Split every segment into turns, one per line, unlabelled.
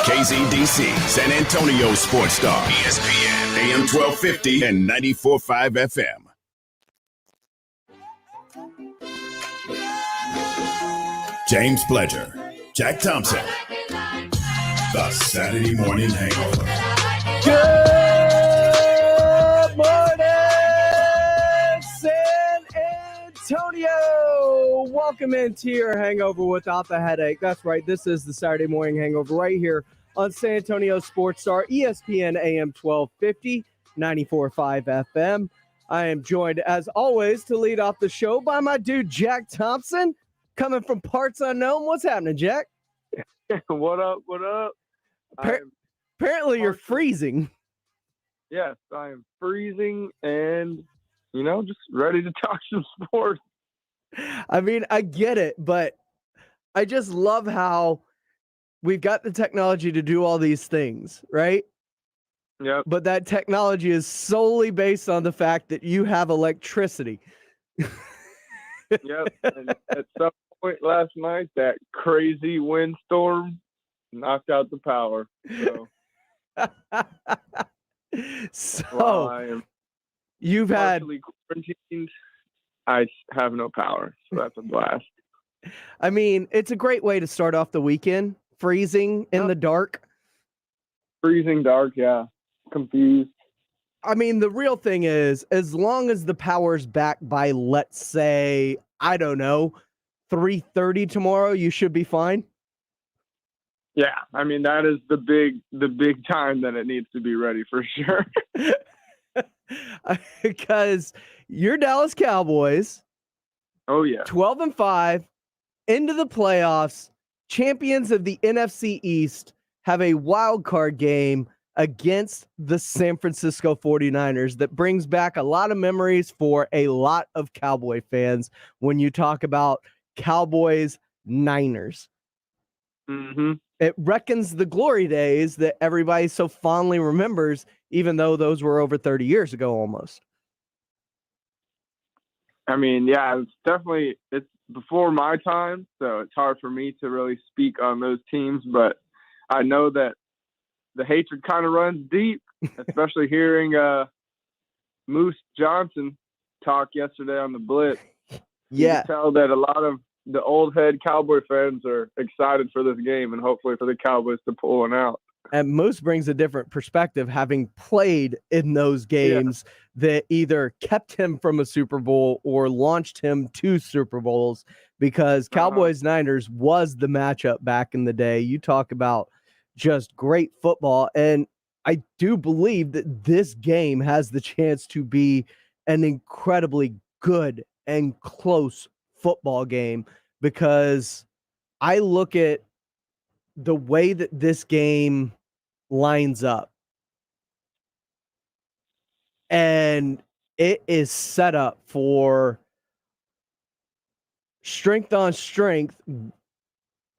KZDC, San Antonio Sports Star, ESPN, AM 1250 and 94.5 FM. James Pledger, Jack Thompson, the Saturday Morning Hangover.
Good morning, San Antonio. Welcome into your hangover without the headache. That's right. This is the Saturday Morning Hangover right here on San Antonio Sports Star, ESPN AM 1250, 94.5 FM. I am joined, as always, to lead off the show by my dude, Jack Thompson, coming from parts unknown. What's happening, Jack?
What up? What up?
Apparently you're freezing.
Yes, I am freezing and, just ready to talk some sports.
I mean, I get it, but I just love how we've got the technology to do all these things, right?
Yep.
But that technology is solely based on the fact that you have electricity.
Yep. And at some point last night, that crazy windstorm knocked out the power.
So you've had
quarantined. I have no power, so that's a blast.
I mean, it's a great way to start off the weekend. Freezing in the dark.
Freezing dark, yeah. Confused.
I mean, the real thing is, as long as the power's back by, let's say, I don't know, 3:30 tomorrow, you should be fine.
Yeah, I mean, that is the big time that it needs to be ready for sure.
Because your Dallas Cowboys,
oh yeah,
12-5, into the playoffs, champions of the NFC East, have a wild card game against the San Francisco 49ers that brings back a lot of memories for a lot of Cowboy fans when you talk about Cowboys Niners.
Mm-hmm.
It reckons the glory days that everybody so fondly remembers, even though those were over 30 years ago almost.
I mean, yeah, it's before my time, so it's hard for me to really speak on those teams, but I know that the hatred kind of runs deep, especially hearing Moose Johnson talk yesterday on the Blitz.
Yeah.
You can tell that a lot of the old head Cowboy fans are excited for this game and hopefully for the Cowboys to pull one out.
And Moose brings a different perspective, having played in those games that either kept him from a Super Bowl or launched him to Super Bowls, because Cowboys-Niners was the matchup back in the day. You talk about just great football, and I do believe that this game has the chance to be an incredibly good and close football game, because I look at the way that this game lines up, and it is set up for strength on strength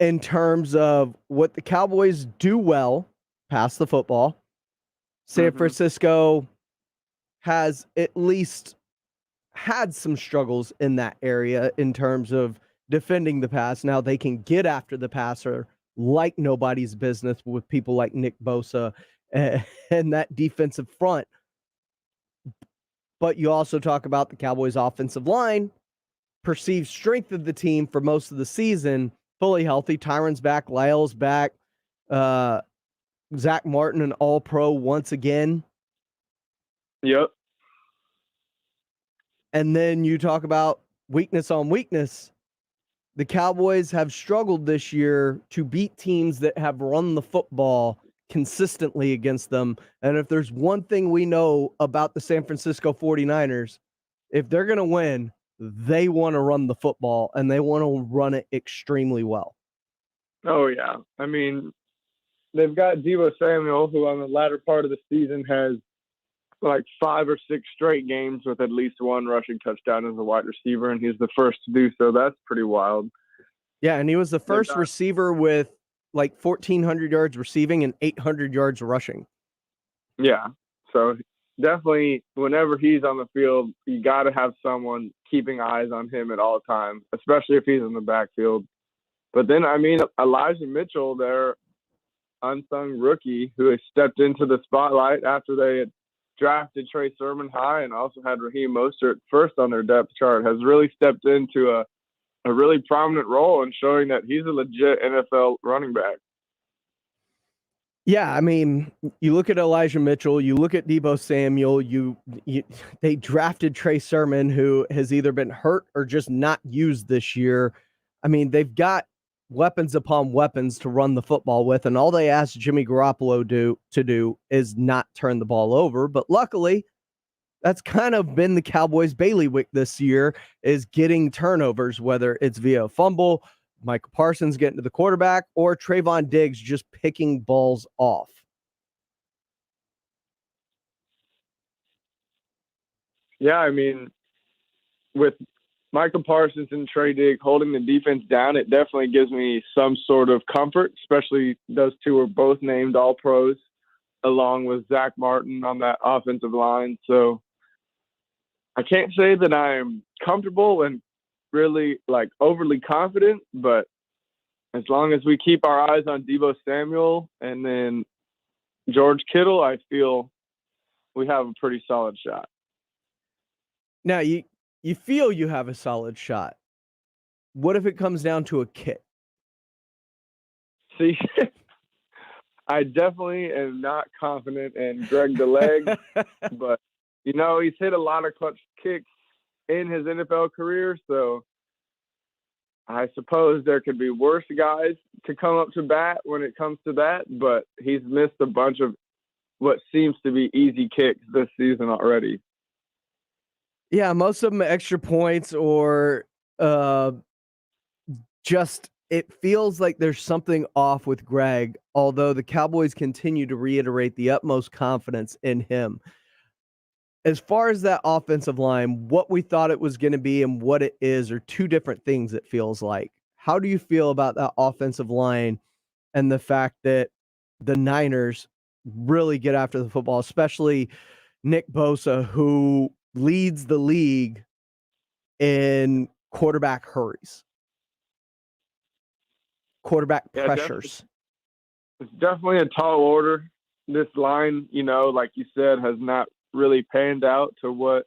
in terms of what the Cowboys do well, pass the football. San Francisco has at least had some struggles in that area in terms of defending the pass. Now they can get after the passer like nobody's business with people like Nick Bosa and that defensive front. But you also talk about the Cowboys' offensive line, perceived strength of the team for most of the season, fully healthy. Tyron's back, Lyle's back, Zach Martin, an all-pro once again.
Yep.
And then you talk about weakness on weakness. The Cowboys have struggled this year to beat teams that have run the football consistently against them. And if there's one thing we know about the San Francisco 49ers, if they're going to win, they want to run the football, and they want to run it extremely well.
Oh, yeah. I mean, they've got Deebo Samuel, who on the latter part of the season has like 5 or 6 straight games with at least one rushing touchdown as a wide receiver, and he's the first to do so. That's pretty wild.
Yeah, and he was the first receiver with like 1,400 yards receiving and 800 yards rushing.
Yeah, so definitely whenever he's on the field, you got to have someone keeping eyes on him at all times, especially if he's in the backfield. But then, I mean, Elijah Mitchell there, unsung rookie who has stepped into the spotlight after they had drafted Trey Sermon high and also had Raheem Mostert first on their depth chart, has really stepped into a really prominent role in showing that he's a legit NFL running back.
Yeah, I mean, you look at Elijah Mitchell, you look at Deebo Samuel, they drafted Trey Sermon, who has either been hurt or just not used this year. I mean, they've got weapons upon weapons to run the football with, and all they asked Jimmy Garoppolo to do is not turn the ball over. But luckily, that's kind of been the Cowboys' bailiwick this year, is getting turnovers, whether it's via fumble, Michael Parsons getting to the quarterback, or Trayvon Diggs just picking balls off.
Yeah, I mean, with Michael Parsons and Trey Diggs holding the defense down, it definitely gives me some sort of comfort, especially those two are both named All-Pros, along with Zach Martin on that offensive line. So I can't say that I'm comfortable and really overly confident, but as long as we keep our eyes on Deebo Samuel and then George Kittle, I feel we have a pretty solid shot.
Now, you feel you have a solid shot. What if it comes down to a kick?
See, I definitely am not confident in Greg the Leg, but, he's hit a lot of clutch kicks in his NFL career, so I suppose there could be worse guys to come up to bat when it comes to that, but he's missed a bunch of what seems to be easy kicks this season already.
Yeah, most of them extra points or just it feels like there's something off with Greg, although the Cowboys continue to reiterate the utmost confidence in him. As far as that offensive line, what we thought it was going to be and what it is are two different things, it feels like. How do you feel about that offensive line and the fact that the Niners really get after the football, especially Nick Bosa, who leads the league in quarterback hurries, quarterback pressures?
It's definitely a tall order. This line, like you said, has not really panned out to what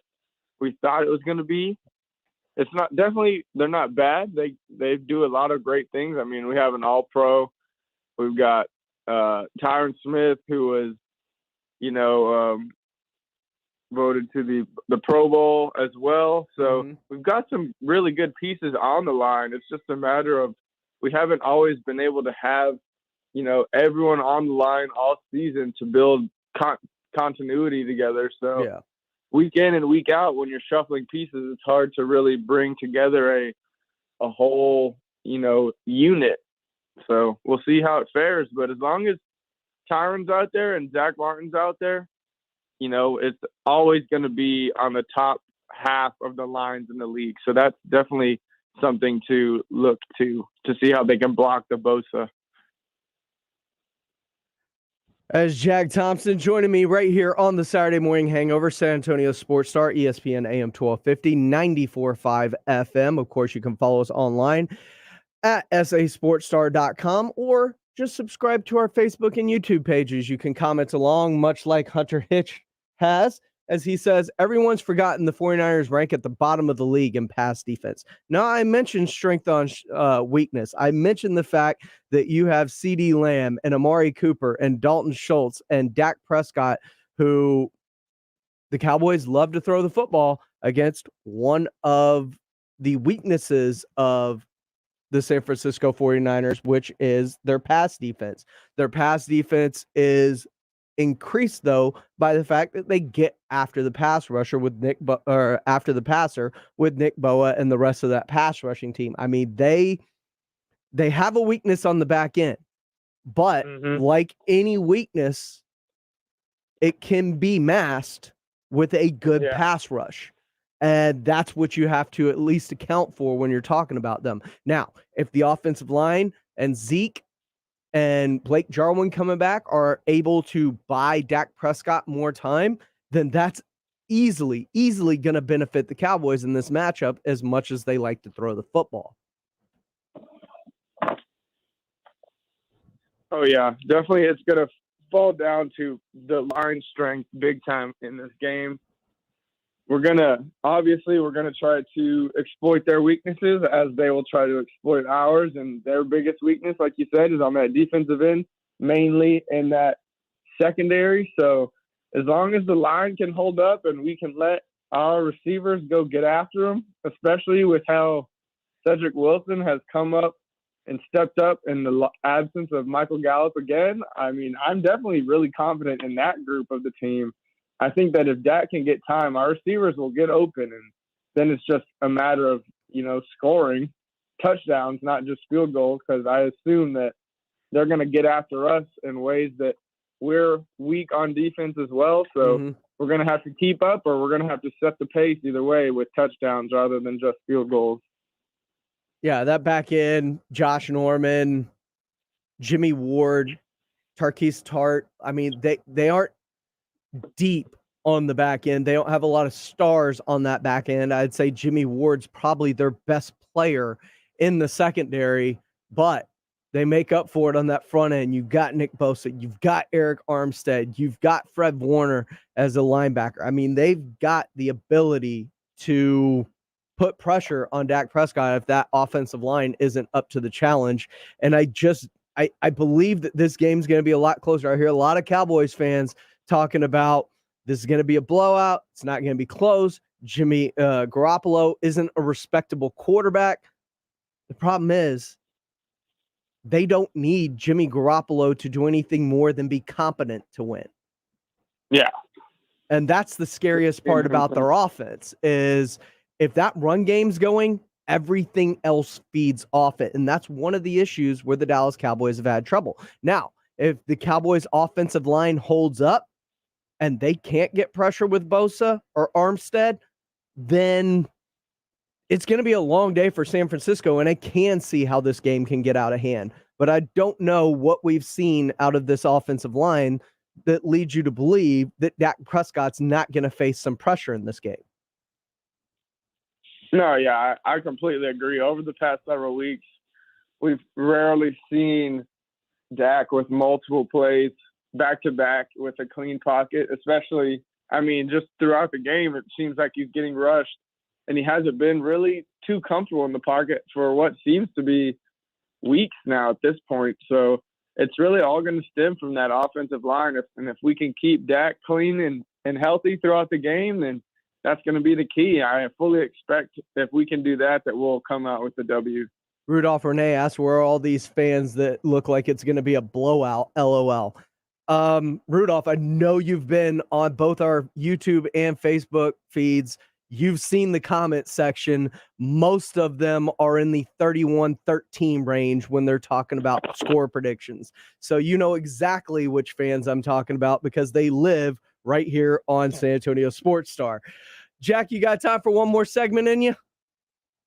we thought it was going to be. It's not they're not bad. They do a lot of great things. I mean, we have an All-Pro. We've got Tyron Smith, who was, voted to the Pro Bowl as well. So we've got some really good pieces on the line. It's just a matter of we haven't always been able to have, everyone on the line all season to build continuity together. So
yeah,
week in and week out, when you're shuffling pieces, it's hard to really bring together a whole, unit. So we'll see how it fares. But as long as Tyron's out there and Zach Martin's out there, it's always going to be on the top half of the lines in the league. So that's definitely something to look to see how they can block the Bosa.
As Jag Thompson joining me right here on the Saturday Morning Hangover, San Antonio Sports Star, ESPN AM 1250, 94.5 FM. Of course, you can follow us online at sasportstar.com or just subscribe to our Facebook and YouTube pages. You can comment along, much like Hunter Hitch has, as he says, everyone's forgotten the 49ers rank at the bottom of the league in pass defense. Now, I mentioned strength on weakness. I mentioned the fact that you have CeeDee Lamb and Amari Cooper and Dalton Schultz and Dak Prescott, who the Cowboys love to throw the football against. One of the weaknesses of the San Francisco 49ers, which is their pass defense. Their pass defense is increased, though, by the fact that they get after the pass rusher with after the passer with Nick Boa and the rest of that pass rushing team. I mean, they have a weakness on the back end, but like any weakness, it can be masked with a good pass rush. And that's what you have to at least account for when you're talking about them. Now, if the offensive line and Zeke and Blake Jarwin coming back are able to buy Dak Prescott more time, then that's easily going to benefit the Cowboys in this matchup as much as they like to throw the football.
Oh, yeah. Definitely it's going to fall down to the line strength big time in this game. We're going to try to exploit their weaknesses as they will try to exploit ours. And their biggest weakness, like you said, is on that defensive end, mainly in that secondary. So as long as the line can hold up and we can let our receivers go get after them, especially with how Cedric Wilson has come up and stepped up in the absence of Michael Gallup again. I mean, I'm definitely really confident in that group of the team. I think that if Dak can get time, our receivers will get open, and then it's just a matter of, scoring touchdowns, not just field goals, because I assume that they're going to get after us in ways that we're weak on defense as well. So we're going to have to keep up, or we're going to have to set the pace either way with touchdowns rather than just field goals.
Yeah, that back end, Josh Norman, Jimmy Ward, Tarquise Tart. I mean, they aren't deep on the back end. They don't have a lot of stars on that back end. I'd say Jimmy Ward's probably their best player in the secondary, but they make up for it on that front end. You've got Nick Bosa, you've got Eric Armstead, you've got Fred Warner as a linebacker. I mean, they've got the ability to put pressure on Dak Prescott if that offensive line isn't up to the challenge. And I believe that this game's going to be a lot closer. I hear a lot of Cowboys fans talking about this is going to be a blowout. It's not going to be close. Jimmy Garoppolo isn't a respectable quarterback. The problem is they don't need Jimmy Garoppolo to do anything more than be competent to win.
Yeah.
And that's the scariest part about their offense is if that run game's going, everything else feeds off it. And that's one of the issues where the Dallas Cowboys have had trouble. Now, if the Cowboys offensive line holds up and they can't get pressure with Bosa or Armstead, then it's going to be a long day for San Francisco. And I can see how this game can get out of hand. But I don't know what we've seen out of this offensive line that leads you to believe that Dak Prescott's not going to face some pressure in this game.
No, yeah, I completely agree. Over the past several weeks, we've rarely seen Dak with multiple plays back-to-back with a clean pocket, especially, just throughout the game, it seems like he's getting rushed, and he hasn't been really too comfortable in the pocket for what seems to be weeks now at this point. So it's really all going to stem from that offensive line. If we can keep Dak clean and healthy throughout the game, then that's going to be the key. I fully expect if we can do that we'll come out with the W.
Rudolph Renee asked, where are all these fans that look like it's going to be a blowout? LOL. Rudolph, I know you've been on both our YouTube and Facebook feeds. You've seen the comment section. Most of them are in the 31-13 range when they're talking about score predictions. So you know exactly which fans I'm talking about because they live right here on San Antonio Sports Star. Jack, you got time for one more segment in you?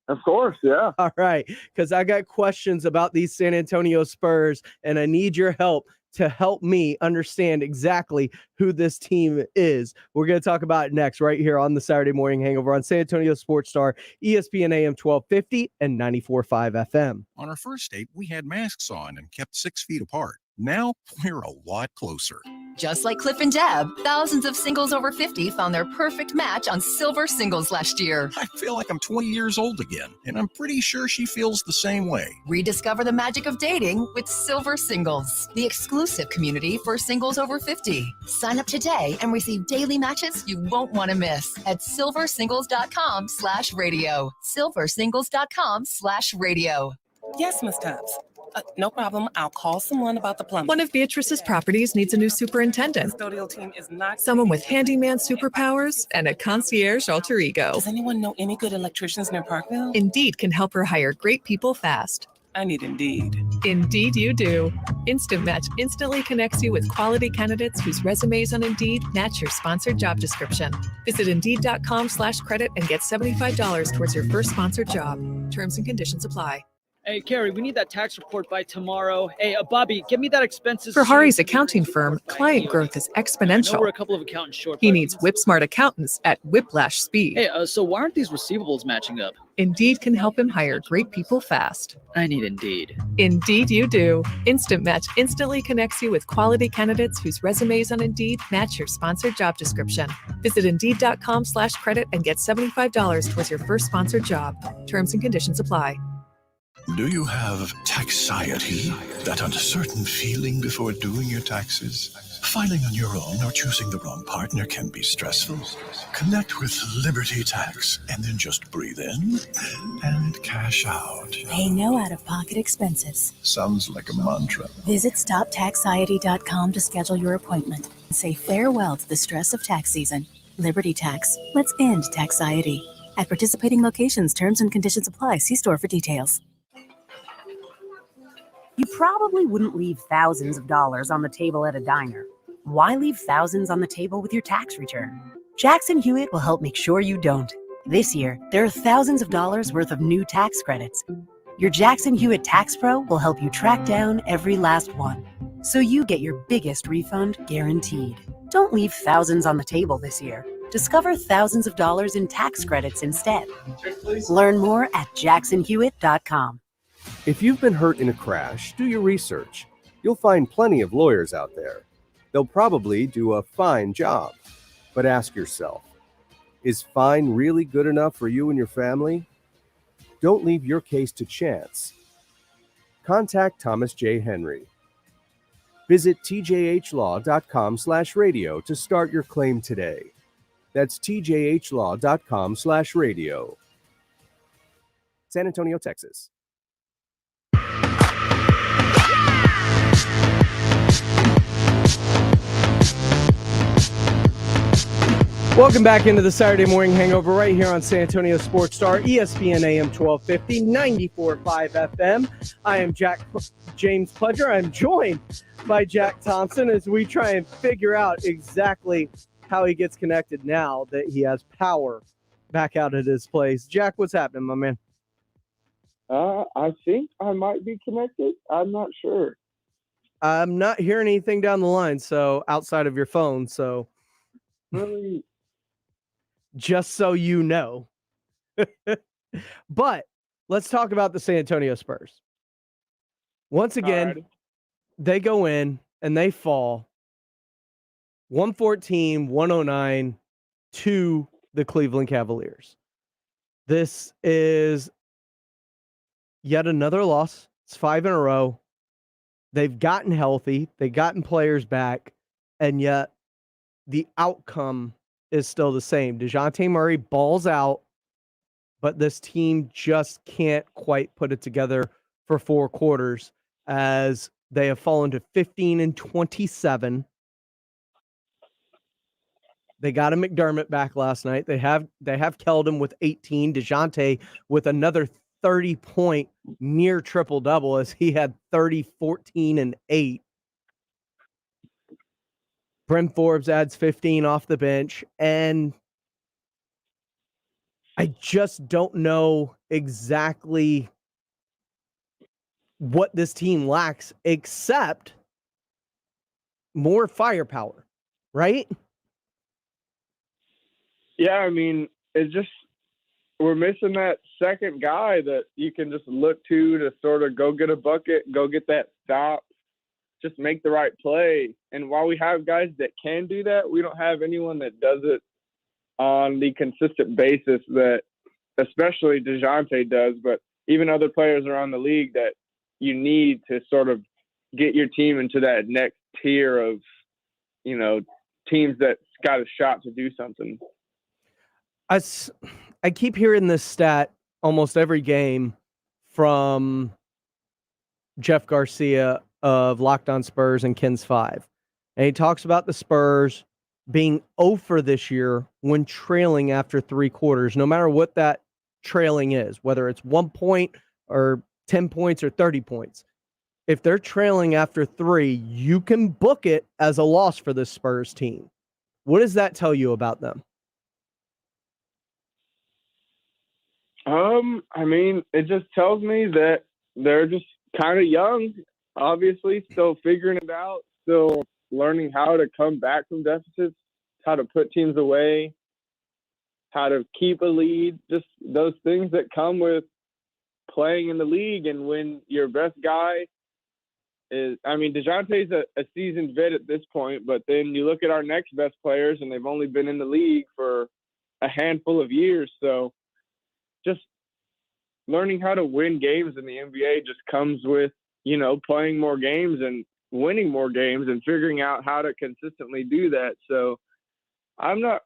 Of course, yeah.
All right, because I got questions about these San Antonio Spurs, and I need your help to help me understand exactly who this team is. We're going to talk about it next right here on the Saturday Morning Hangover on San Antonio Sports Star, ESPN AM 1250 and 94.5 FM.
On our first date, we had masks on and kept 6 feet apart. Now we're a lot closer.
Just like Cliff and Deb, thousands of singles over 50 found their perfect match on Silver Singles last year.
I feel like I'm 20 years old again, and I'm pretty sure she feels the same way.
Rediscover the magic of dating with Silver Singles, the exclusive community for singles over 50. Sign up today and receive daily matches you won't want to miss at silversingles.com/radio. silversingles.com/radio.
Yes, Miss Tubbs. No problem. I'll call someone about the plumbing.
One of Beatrice's properties needs a new superintendent.
The custodial team is not...
Someone with handyman superpowers and a concierge alter ego.
Does anyone know any good electricians near Parkville?
Indeed can help her hire great people fast.
I need Indeed.
Indeed you do. Instant Match instantly connects you with quality candidates whose resumes on Indeed match your sponsored job description. Visit Indeed.com/credit and get $75 towards your first sponsored job. Terms and conditions apply.
Hey, Carrie, we need that tax report by tomorrow. Hey, Bobby, give me that expenses.
For
sheet
Hari's
and the
accounting
earnings
firm,
report by
client
EOD.
growth is
I know
exponential.
we're a couple of accountants short.
He
but
needs whip-smart accountants at whiplash speed.
Hey, so why aren't these receivables matching up?
Indeed can help him hire great people fast.
I need Indeed.
Indeed you do. Instant Match instantly connects you with quality candidates whose resumes on Indeed match your sponsored job description. Visit Indeed.com/credit and get $75 towards your first sponsored job. Terms and conditions apply.
Do you have taxiety? That uncertain feeling before doing your taxes? Filing on your own or choosing the wrong partner can be stressful. Connect with Liberty Tax and then just breathe in and cash out.
Pay no out-of-pocket expenses.
Sounds like a mantra.
Visit StopTaxiety.com to schedule your appointment and say farewell to the stress of tax season. Liberty Tax. Let's end taxiety. At participating locations, terms and conditions apply. See store for details.
You probably wouldn't leave thousands of dollars on the table at a diner. Why leave thousands on the table with your tax return? Jackson Hewitt will help make sure you don't. This year, there are thousands of dollars worth of new tax credits. Your Jackson Hewitt Tax Pro will help you track down every last one, so you get your biggest refund guaranteed. Don't leave thousands on the table this year. Discover thousands of dollars in tax credits instead. Learn more at jacksonhewitt.com.
If you've been hurt in a crash, do your research. You'll find plenty of lawyers out there. They'll probably do a fine job. But ask yourself, is fine really good enough for you and your family? Don't leave your case to chance. Contact Thomas J. Henry. Visit tjhlaw.com/radio to start your claim today. That's tjhlaw.com/radio. San Antonio, Texas.
Welcome back into the Saturday Morning Hangover right here on San Antonio Sports Star, ESPN AM 1250, 94.5 FM. I am James Pudger. I'm joined by Jack Thompson as we try and figure out exactly how he gets connected now that he has power back out at his place. Jack, what's happening, my man?
I think I might be connected. I'm not sure.
I'm not hearing anything down the line, so outside of your phone, so
really,
just so you know. But let's talk about the San Antonio Spurs. Once again, they go in and they fall 114-109 to the Cleveland Cavaliers. This is yet another loss. It's 5 in a row. They've gotten healthy. They've gotten players back. And yet the outcome is still the same. DeJounte Murray balls out, but this team just can't quite put it together for 4 quarters as they have fallen to 15-27. They got a McDermott back last night. They have Keldon with 18, DeJounte with another 30-point near triple-double as he had 30, 14, and 8. Bryn Forbes adds 15 off the bench, and I just don't know exactly what this team lacks except more firepower, right?
Yeah, I mean, it's just we're missing that second guy that you can just look to sort of go get a bucket, go get that stop, just make the right play. And while we have guys that can do that, we don't have anyone that does it on the consistent basis that especially DeJounte does, but even other players around the league that you need to sort of get your team into that next tier of, you know, teams that's got a shot to do something.
I keep hearing this stat almost every game from Jeff Garcia of Locked On Spurs and Ken's 5. And he talks about the Spurs being 0 for this year when trailing after 3 quarters, no matter what that trailing is, whether it's 1 point or 10 points or 30 points. If they're trailing after 3, you can book it as a loss for the Spurs team. What does that tell you about them?
I mean, it just tells me that they're just kind of young, obviously, still figuring it out, still learning how to come back from deficits, how to put teams away, how to keep a lead, just those things that come with playing in the league. And when your best guy is, I mean, DeJounte's a seasoned vet at this point, but then you look at our next best players and they've only been in the league for a handful of years. So just learning how to win games in the NBA just comes with, you know, playing more games and winning more games and figuring out how to consistently do that. So I'm not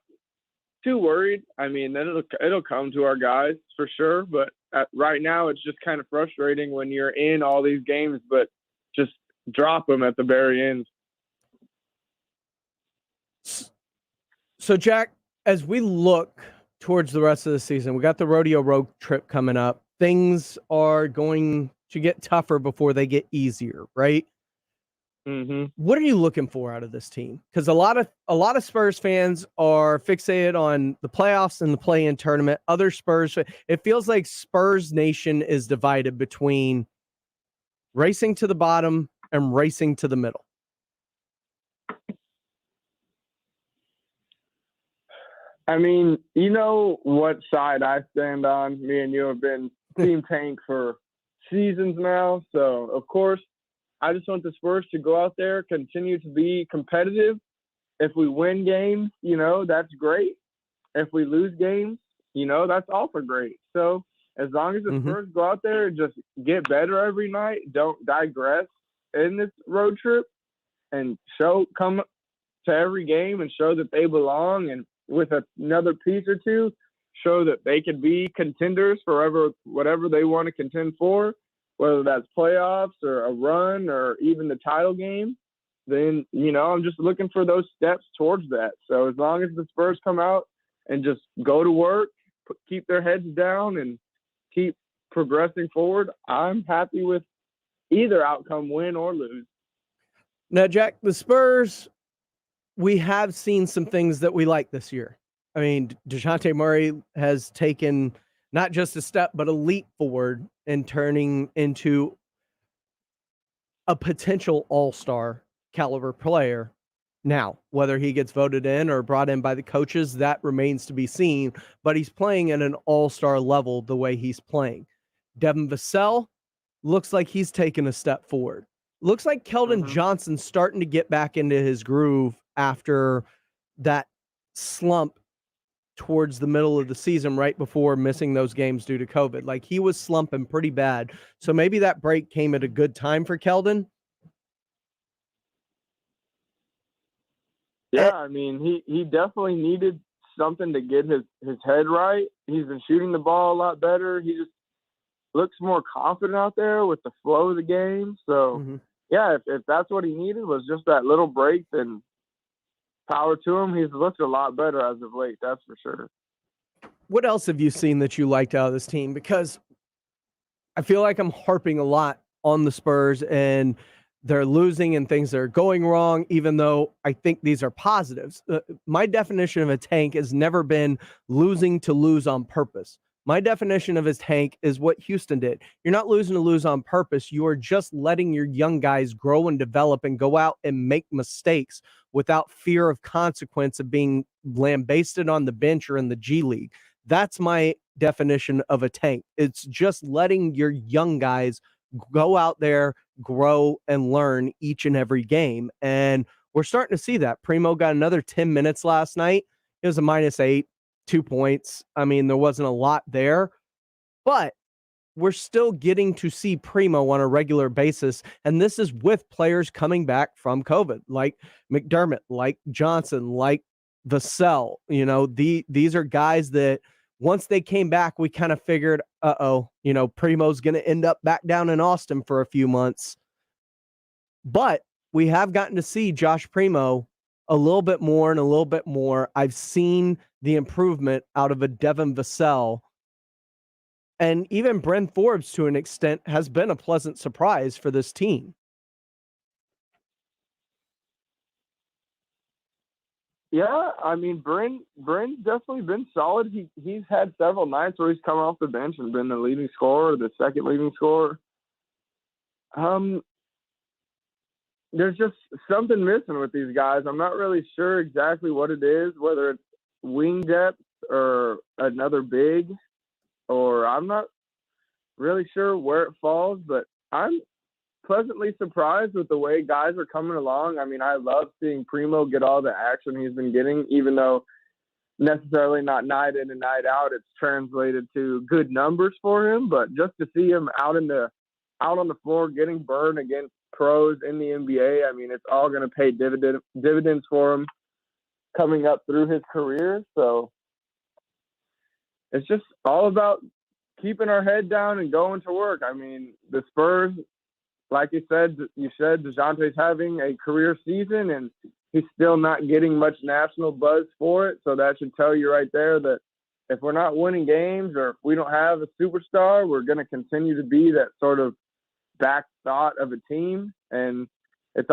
too worried. I mean, it'll come to our guys for sure, but right now it's just kind of frustrating when you're in all these games, but just drop them at the very end.
So, Jack, as we look towards the rest of the season, we got the rodeo road trip coming up. Things are going to get tougher before they get easier, right?
Mm-hmm.
What are you looking for out of this team? Because a lot of Spurs fans are fixated on the playoffs and the play-in tournament. Other Spurs, it feels like Spurs Nation is divided between racing to the bottom and racing to the middle.
I mean, you know what side I stand on. Me and you have been Team Tank for seasons now. So, of course, I just want the Spurs to go out there, continue to be competitive. If we win games, you know, that's great. If we lose games, you know, that's also great. So as long as the Spurs go out there and just get better every night, don't digress in this road trip, and come to every game and show that they belong, and with another piece or two, show that they can be contenders for whatever they want to contend for, whether that's playoffs or a run or even the title game, then, you know, I'm just looking for those steps towards that. So as long as the Spurs come out and just go to work, keep their heads down and keep progressing forward, I'm happy with either outcome, win or lose.
Now, Jack, the Spurs, we have seen some things that we like this year. I mean, DeJounte Murray has taken not just a step, but a leap forward in turning into a potential all-star caliber player. Now, whether he gets voted in or brought in by the coaches, that remains to be seen, but he's playing at an all-star level the way he's playing. Devin Vassell looks like he's taken a step forward. Looks like Keldon Johnson's starting to get back into his groove after that slump towards the middle of the season, right before missing those games due to COVID. Like, he was slumping pretty bad. So maybe that break came at a good time for Keldon.
Yeah, I mean, he definitely needed something to get his head right. He's been shooting the ball a lot better. He just looks more confident out there with the flow of the game. So, yeah, if that's what he needed was just that little break, then power to him. He's looked a lot better as of late, that's for sure.
What else have you seen that you liked out of this team? Because I feel like I'm harping a lot on the Spurs and they're losing and things are going wrong, even though I think these are positives. My definition of a tank has never been losing to lose on purpose. My definition of his tank is what Houston did. You're not losing to lose on purpose. You are just letting your young guys grow and develop and go out and make mistakes without fear of consequence of being lambasted on the bench or in the G League. That's my definition of a tank. It's just letting your young guys go out there, grow, and learn each and every game. And we're starting to see that. Primo got another 10 minutes last night. It was a -8, 2 points. I mean, there wasn't a lot there, but we're still getting to see Primo on a regular basis. And this is with players coming back from COVID, like McDermott, like Johnson, like Vassell. You know, these are guys that once they came back, we kind of figured, you know, Primo's going to end up back down in Austin for a few months. But we have gotten to see Josh Primo a little bit more and a little bit more. I've seen the improvement out of a Devin Vassell. And even Bryn Forbes, to an extent, has been a pleasant surprise for this team.
Yeah, I mean, Bryn's definitely been solid. He's had several nights where he's come off the bench and been the leading scorer, the second leading scorer. There's just something missing with these guys. I'm not really sure exactly what it is, whether it's wing depth or another big, or I'm not really sure where it falls, but I'm pleasantly surprised with the way guys are coming along. I mean, I love seeing Primo get all the action he's been getting, even though necessarily not night in and night out, it's translated to good numbers for him. But just to see him out on the floor getting burned against pros in the NBA, I mean, it's all going to pay dividends for him coming up through his career. So it's just all about keeping our head down and going to work. I mean, the Spurs, like you said, DeJounte's having a career season and he's still not getting much national buzz for it. So that should tell you right there that if we're not winning games or if we don't have a superstar, we're going to continue to be that sort of back thought of a team. And if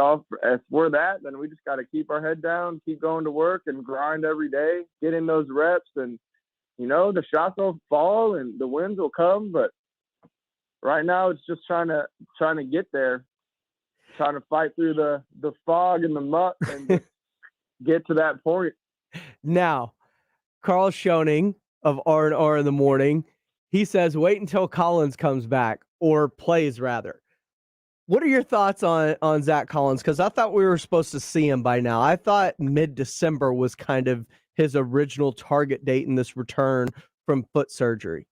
we're that, then we just got to keep our head down, keep going to work and grind every day, get in those reps. And, the shots will fall and the wins will come. But right now it's just trying to get there, trying to fight through the fog and the muck and just get to that point.
Now, Carl Schoening of R&R in the Morning, he says, wait until Collins comes back or plays rather. What are your thoughts on Zach Collins? Because I thought we were supposed to see him by now. I thought mid-December was kind of his original target date in this return from foot surgery.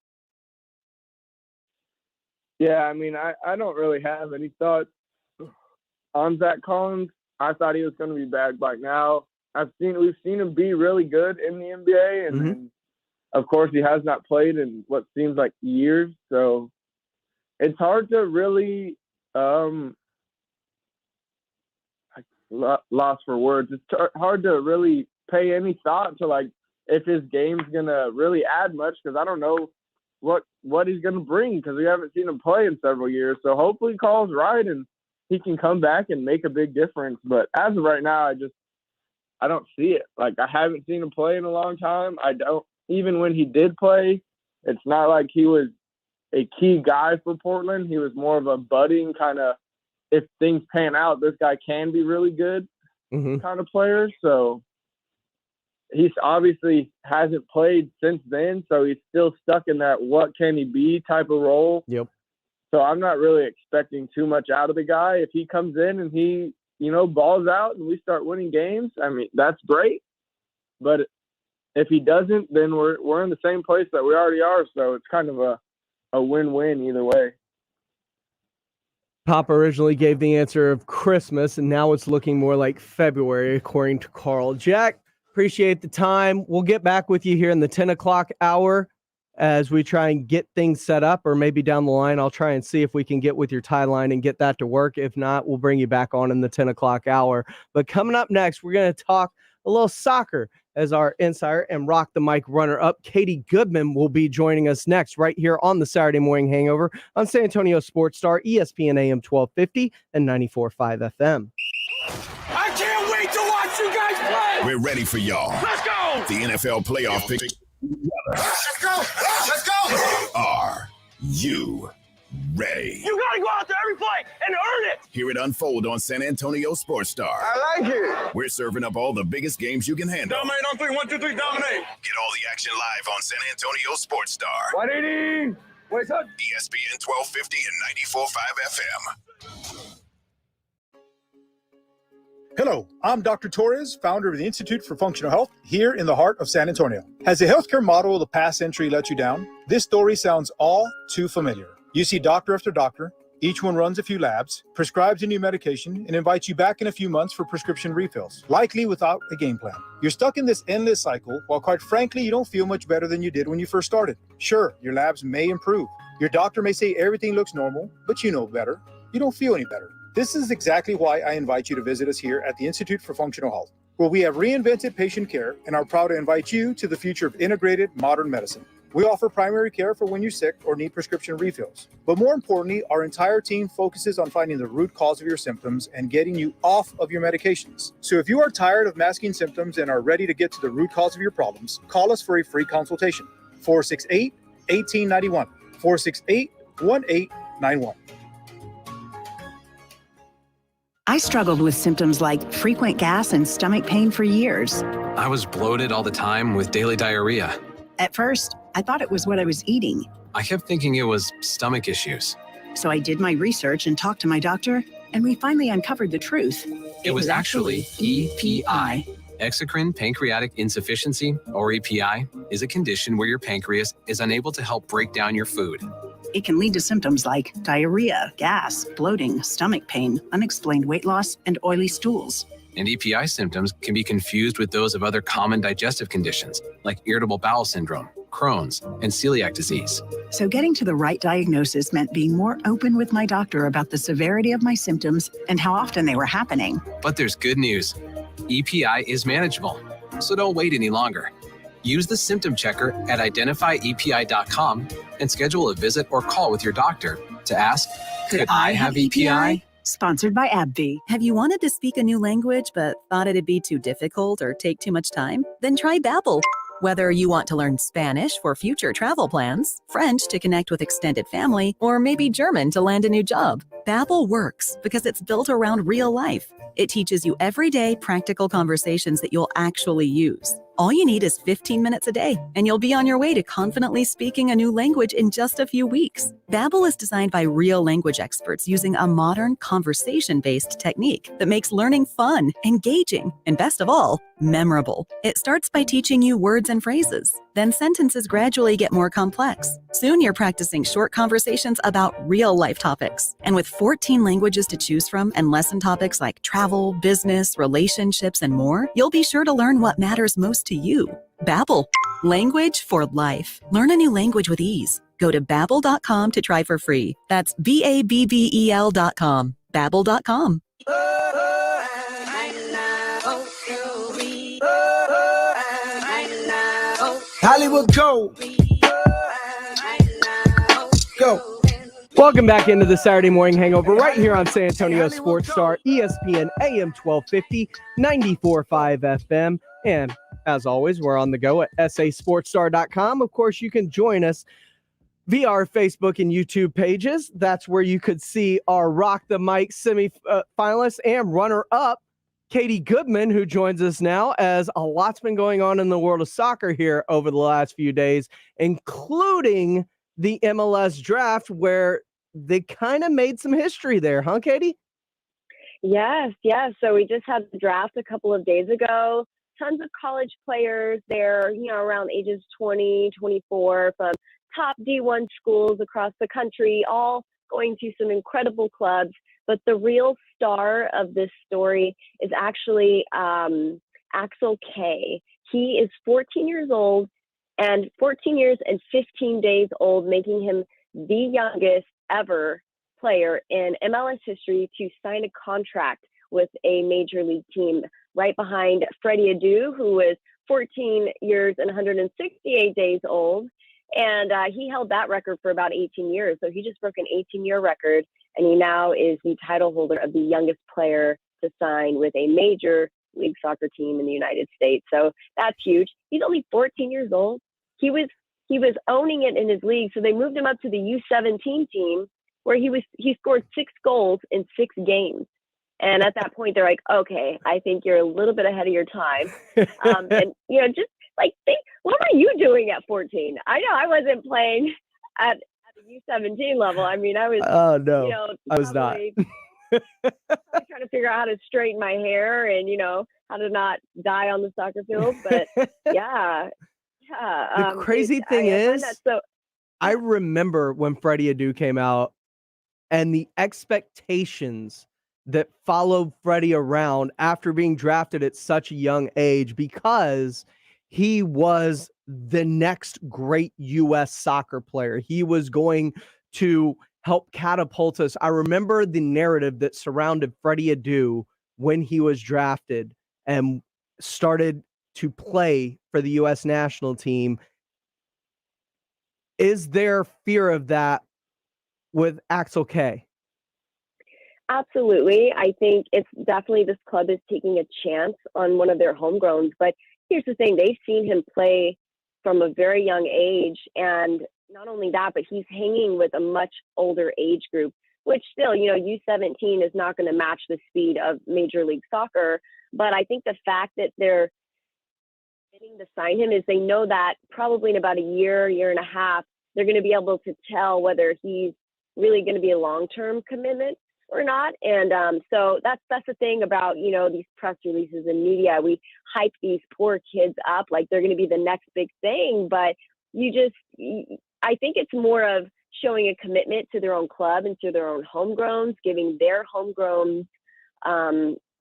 Yeah, I mean, I don't really have any thoughts on Zach Collins. I thought he was going to be back by now. We've seen him be really good in the NBA, and of course, he has not played in what seems like years. So it's hard to really lost for words. It's hard to really pay any thought to like if his game's gonna really add much, because I don't know what he's gonna bring, because we haven't seen him play in several years. So hopefully Carl's right and he can come back and make a big difference. But as of right now, I don't see it. Like, I haven't seen him play in a long time. Even when he did play, it's not like he was a key guy for Portland. He was more of a budding kind of, if things pan out, this guy can be really good kind of player. So he's obviously hasn't played since then. So he's still stuck in that what can he be type of role.
Yep.
So I'm not really expecting too much out of the guy. If he comes in and he, balls out and we start winning games, I mean, that's great. But if he doesn't, then we're in the same place that we already are. So it's kind of a win-win either way.
Pop originally gave the answer of Christmas, and now it's looking more like February, according to Carl. Jack, appreciate the time. We'll get back with you here in the 10 o'clock hour as we try and get things set up, or maybe down the line, I'll try and see if we can get with your tie line and get that to work. If not, we'll bring you back on in the 10 o'clock hour. But coming up next, we're going to talk a little soccer as our insider and Rock the Mic runner-up, Katie Goodman, will be joining us next right here on the Saturday Morning Hangover on San Antonio Sports Star, ESPN AM 1250 and 94.5 FM.
I can't wait to watch you guys play. We're ready for y'all. Let's go. The NFL playoff picture. Let's go. Let's go. Are you ready?
You got to go out there every play and earn it.
Hear it unfold on San Antonio Sports Star.
I like it.
We're serving up all the biggest games you can handle.
Dominate on 3. 1, 2, 3, dominate.
Get all the action live on San Antonio Sports Star.
180. What's up?
ESPN 1250 and 94.5 FM.
Hello, I'm Dr. Torres, founder of the Institute for Functional Health here in the heart of San Antonio. Has the healthcare model of the past century let you down? This story sounds all too familiar. You see doctor after doctor, each one runs a few labs, prescribes a new medication, and invites you back in a few months for prescription refills, likely without a game plan. You're stuck in this endless cycle while, quite frankly, you don't feel much better than you did when you first started. Sure, your labs may improve. Your doctor may say everything looks normal, but you know better. You don't feel any better. This is exactly why I invite you to visit us here at the Institute for Functional Health, where we have reinvented patient care and are proud to invite you to the future of integrated modern medicine. We offer primary care for when you're sick or need prescription refills. But more importantly, our entire team focuses on finding the root cause of your symptoms and getting you off of your medications. So if you are tired of masking symptoms and are ready to get to the root cause of your problems, call us for a free consultation. 468-1891. 468-1891.
I struggled with symptoms like frequent gas and stomach pain for years.
I was bloated all the time with daily diarrhea.
At first, I thought it was what I was eating.
I kept thinking it was stomach issues.
So I did my research and talked to my doctor, and we finally uncovered the truth.
It was actually EPI. Exocrine pancreatic insufficiency, or EPI, is a condition where your pancreas is unable to help break down your food.
It can lead to symptoms like diarrhea, gas, bloating, stomach pain, unexplained weight loss, and oily stools.
And EPI symptoms can be confused with those of other common digestive conditions, like irritable bowel syndrome, Crohn's, and celiac disease.
So getting to the right diagnosis meant being more open with my doctor about the severity of my symptoms and how often they were happening.
But there's good news. EPI is manageable, so don't wait any longer. Use the symptom checker at identifyepi.com and schedule a visit or call with your doctor to ask, could I have EPI?
Sponsored by AbbVie.
Have you wanted to speak a new language but thought it'd be too difficult or take too much time? Then try Babbel. Whether you want to learn Spanish for future travel plans, French to connect with extended family, or maybe German to land a new job, Babbel works because it's built around real life. It teaches you everyday practical conversations that you'll actually use. All you need is 15 minutes a day, and you'll be on your way to confidently speaking a new language in just a few weeks. Babbel is designed by real language experts using a modern, conversation-based technique that makes learning fun, engaging, and best of all, memorable. It starts by teaching you words and phrases. Then sentences gradually get more complex. Soon you're practicing short conversations about real-life topics. And with 14 languages to choose from and lesson topics like travel, business, relationships, and more, you'll be sure to learn what matters most to you. Babbel, language for life. Learn a new language with ease. Go to Babbel.com to try for free. That's Babbel.com. Babbel.com.
Hollywood Go. Go. Welcome back into the Saturday Morning Hangover right here on San Antonio Sports Star, ESPN AM 1250, 94.5 FM. And as always, we're on the go at sasportstar.com. Of course, you can join us via our Facebook and YouTube pages. That's where you could see our Rock the Mic semi-finalist and runner-up, Katie Goodman, who joins us now, as a lot's been going on in the world of soccer here over the last few days, including the MLS draft, where they kind of made some history there, huh, Katie?
Yes. So we just had the draft a couple of days ago. Tons of college players there, around ages 20, 24, from top D1 schools across the country, all going to some incredible clubs. But the real star of this story is actually Axel K. He is 14 years old, and 14 years and 15 days old, making him the youngest ever player in MLS history to sign a contract with a major league team, right behind Freddie Adu, who was 14 years and 168 days old. And he held that record for about 18 years. So he just broke an 18-year record, and he now is the title holder of the youngest player to sign with a major league soccer team in the United States. So that's huge. He's only 14 years old. He was owning it in his league. So they moved him up to the U17 team, where he scored 6 goals in 6 games. And at that point, they're like, okay, I think you're a little bit ahead of your time. And, just like, think, what were you doing at 14? I know I wasn't playing at the U17 level. I mean, I was,
I was not.
trying to figure out how to straighten my hair and, how to not die on the soccer field. But yeah.
The crazy thing is, I remember when Freddie Adu came out and the expectations that followed Freddie around after being drafted at such a young age, because he was the next great U.S. soccer player. He was going to help catapult us. I remember the narrative that surrounded Freddie Adu when he was drafted and started to play for the U.S. national team. Is there fear of that with Axel K?
Absolutely. I think it's definitely, this club is taking a chance on one of their homegrowns. But here's the thing, they've seen him play from a very young age. And not only that, but he's hanging with a much older age group. which still, U17 is not going to match the speed of Major League Soccer. But I think the fact that they're getting to sign him is they know that probably in about a year and a half, they're going to be able to tell whether he's really going to be a long-term commitment or not. And so that's the thing about, these press releases and media. We hype these poor kids up like they're going to be the next big thing. But I think it's more of showing a commitment to their own club and to their own homegrowns, giving their homegrowns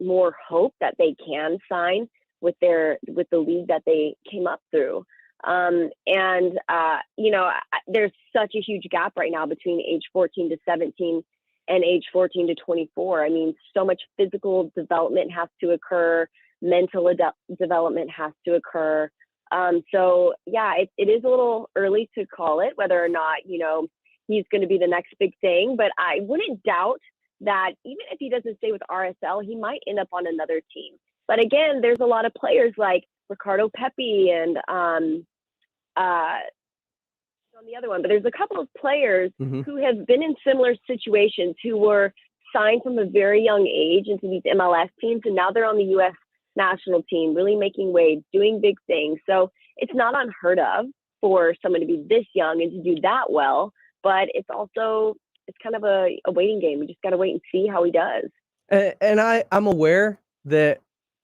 more hope that they can sign with the league that they came up through. There's such a huge gap right now between age 14 to 17 and age 14 to 24. I mean, so much physical development has to occur, mental development has to occur. It is a little early to call it whether or not, he's going to be the next big thing, but I wouldn't doubt that even if he doesn't stay with RSL, he might end up on another team. But again, there's a lot of players like Ricardo Pepi and on the other one, but there's a couple of players who have been in similar situations who were signed from a very young age into these MLS teams, and now they're on the U.S. national team, really making waves, doing big things. So it's not unheard of for someone to be this young and to do that well, but it's kind of a waiting game. We just got to wait and see how he does.
And I'm aware that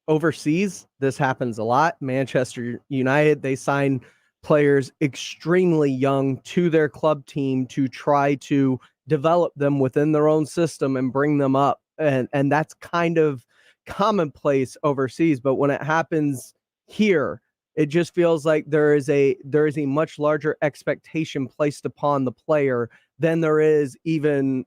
overseas this happens a lot. Manchester United, they sign players extremely young to their club team to try to develop them within their own system and bring them up. And that's kind of commonplace overseas. But when it happens here, it just feels like there is a much larger expectation placed upon the player than there is even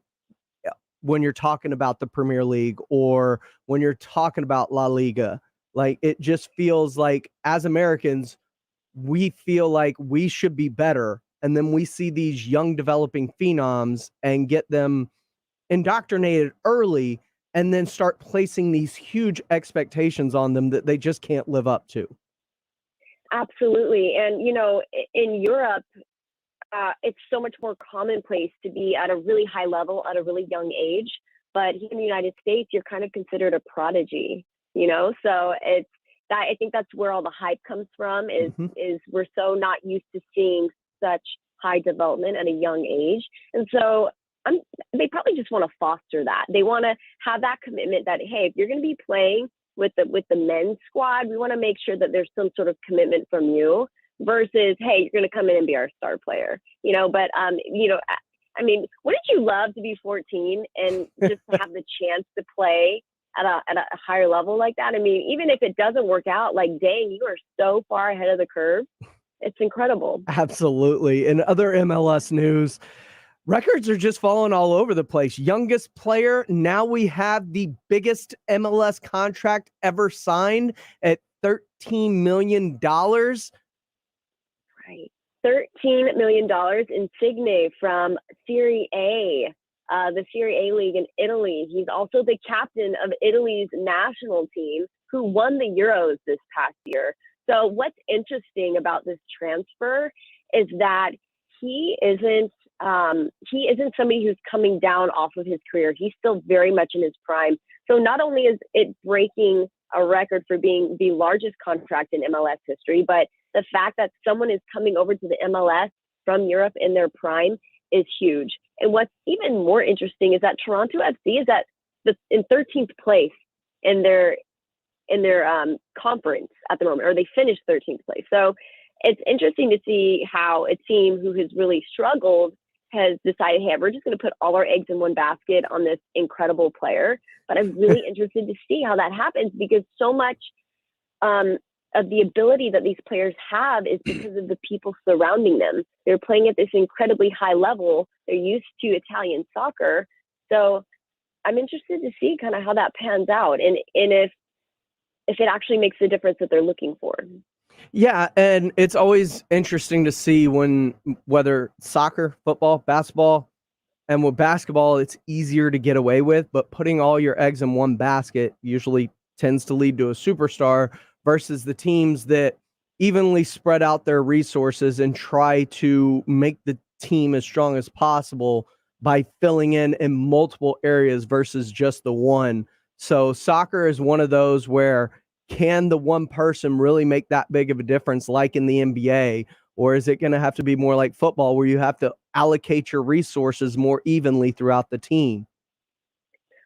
when you're talking about the Premier League or when you're talking about La Liga. Like, it just feels like as Americans, we feel like we should be better. And then we see these young developing phenoms and get them indoctrinated early and then start placing these huge expectations on them that they just can't live up to.
Absolutely. And, in Europe, it's so much more commonplace to be at a really high level at a really young age. But here in the United States, you're kind of considered a prodigy, so I think that's where all the hype comes from is we're so not used to seeing such high development at a young age. And so they probably just want to foster that. They want to have that commitment that, hey, if you're going to be playing with the men's squad, we want to make sure that there's some sort of commitment from you versus, hey, you're going to come in and be our star player, but, I mean, wouldn't you love to be 14 and just have the chance to play at a higher level like that? I mean, even if it doesn't work out, like, dang, you are so far ahead of the curve. It's incredible.
Absolutely. In other MLS news, records are just falling all over the place. Youngest player, now we have the biggest MLS contract ever signed at $13 million.
Right. $13 million. Insigne from Serie A, the Serie A league in Italy. He's also the captain of Italy's national team who won the Euros this past year. So what's interesting about this transfer is that he isn't somebody who's coming down off of his career. He's still very much in his prime. So not only is it breaking a record for being the largest contract in MLS history, but the fact that someone is coming over to the MLS from Europe in their prime is huge. And what's even more interesting is that Toronto FC is in 13th place in their conference at the moment, or they finished 13th place. So it's interesting to see how a team who has really struggled has decided, hey, we're just going to put all our eggs in one basket on this incredible player. But I'm really interested to see how that happens, because so much of the ability that these players have is because of the people surrounding them. They're playing at this incredibly high level. They're used to Italian soccer. So I'm interested to see kind of how that pans out and if it actually makes the difference that they're looking for.
Yeah, and it's always interesting to see whether soccer, football, basketball, and with basketball, it's easier to get away with, but putting all your eggs in one basket usually tends to lead to a superstar versus the teams that evenly spread out their resources and try to make the team as strong as possible by filling in multiple areas versus just the one. So soccer is one of those where can the one person really make that big of a difference like in the NBA? Or is it going to have to be more like football where you have to allocate your resources more evenly throughout the team?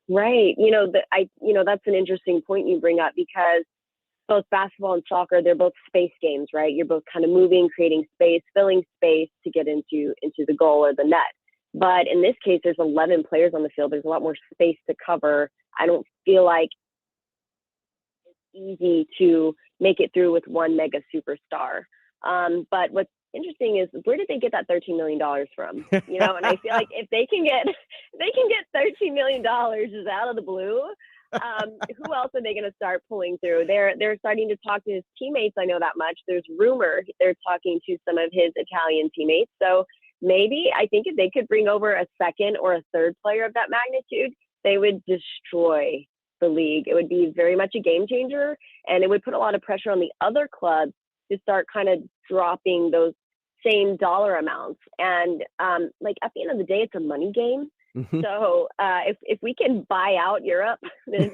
Right. That's an interesting point you bring up because both basketball and soccer, they're both space games, right? You're both kind of moving, creating space, filling space to get into the goal or the net. But in this case, there's 11 players on the field. There's a lot more space to cover. I don't feel like it's easy to make it through with one mega superstar. But what's interesting is where did they get that $13 million from? And I feel like if they can get $13 million just out of the blue, who else are they going to start pulling through? They're starting to talk to his teammates. I know that much. There's rumor they're talking to some of his Italian teammates. So maybe I think if they could bring over a second or a third player of that magnitude, they would destroy the league. It would be very much a game changer, and it would put a lot of pressure on the other clubs to start kind of dropping those same dollar amounts. And at the end of the day, it's a money game. Mm-hmm. So if we can buy out Europe, then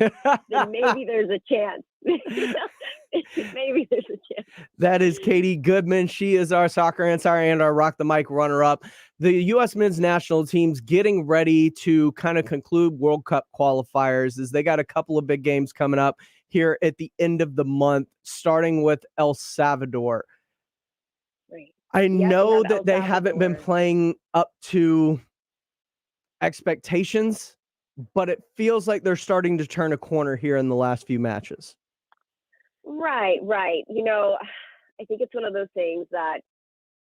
maybe there's a chance. Maybe there's a chance.
That is Katie Goodman. She is our soccer insider and our Rock the Mic runner-up. The U.S. men's national team's getting ready to kind of conclude World Cup qualifiers as they got a couple of big games coming up here at the end of the month, starting with El Salvador.
Right.
I know that they haven't been playing up to expectations, but it feels like they're starting to turn a corner here in the last few matches.
Right. I think it's one of those things that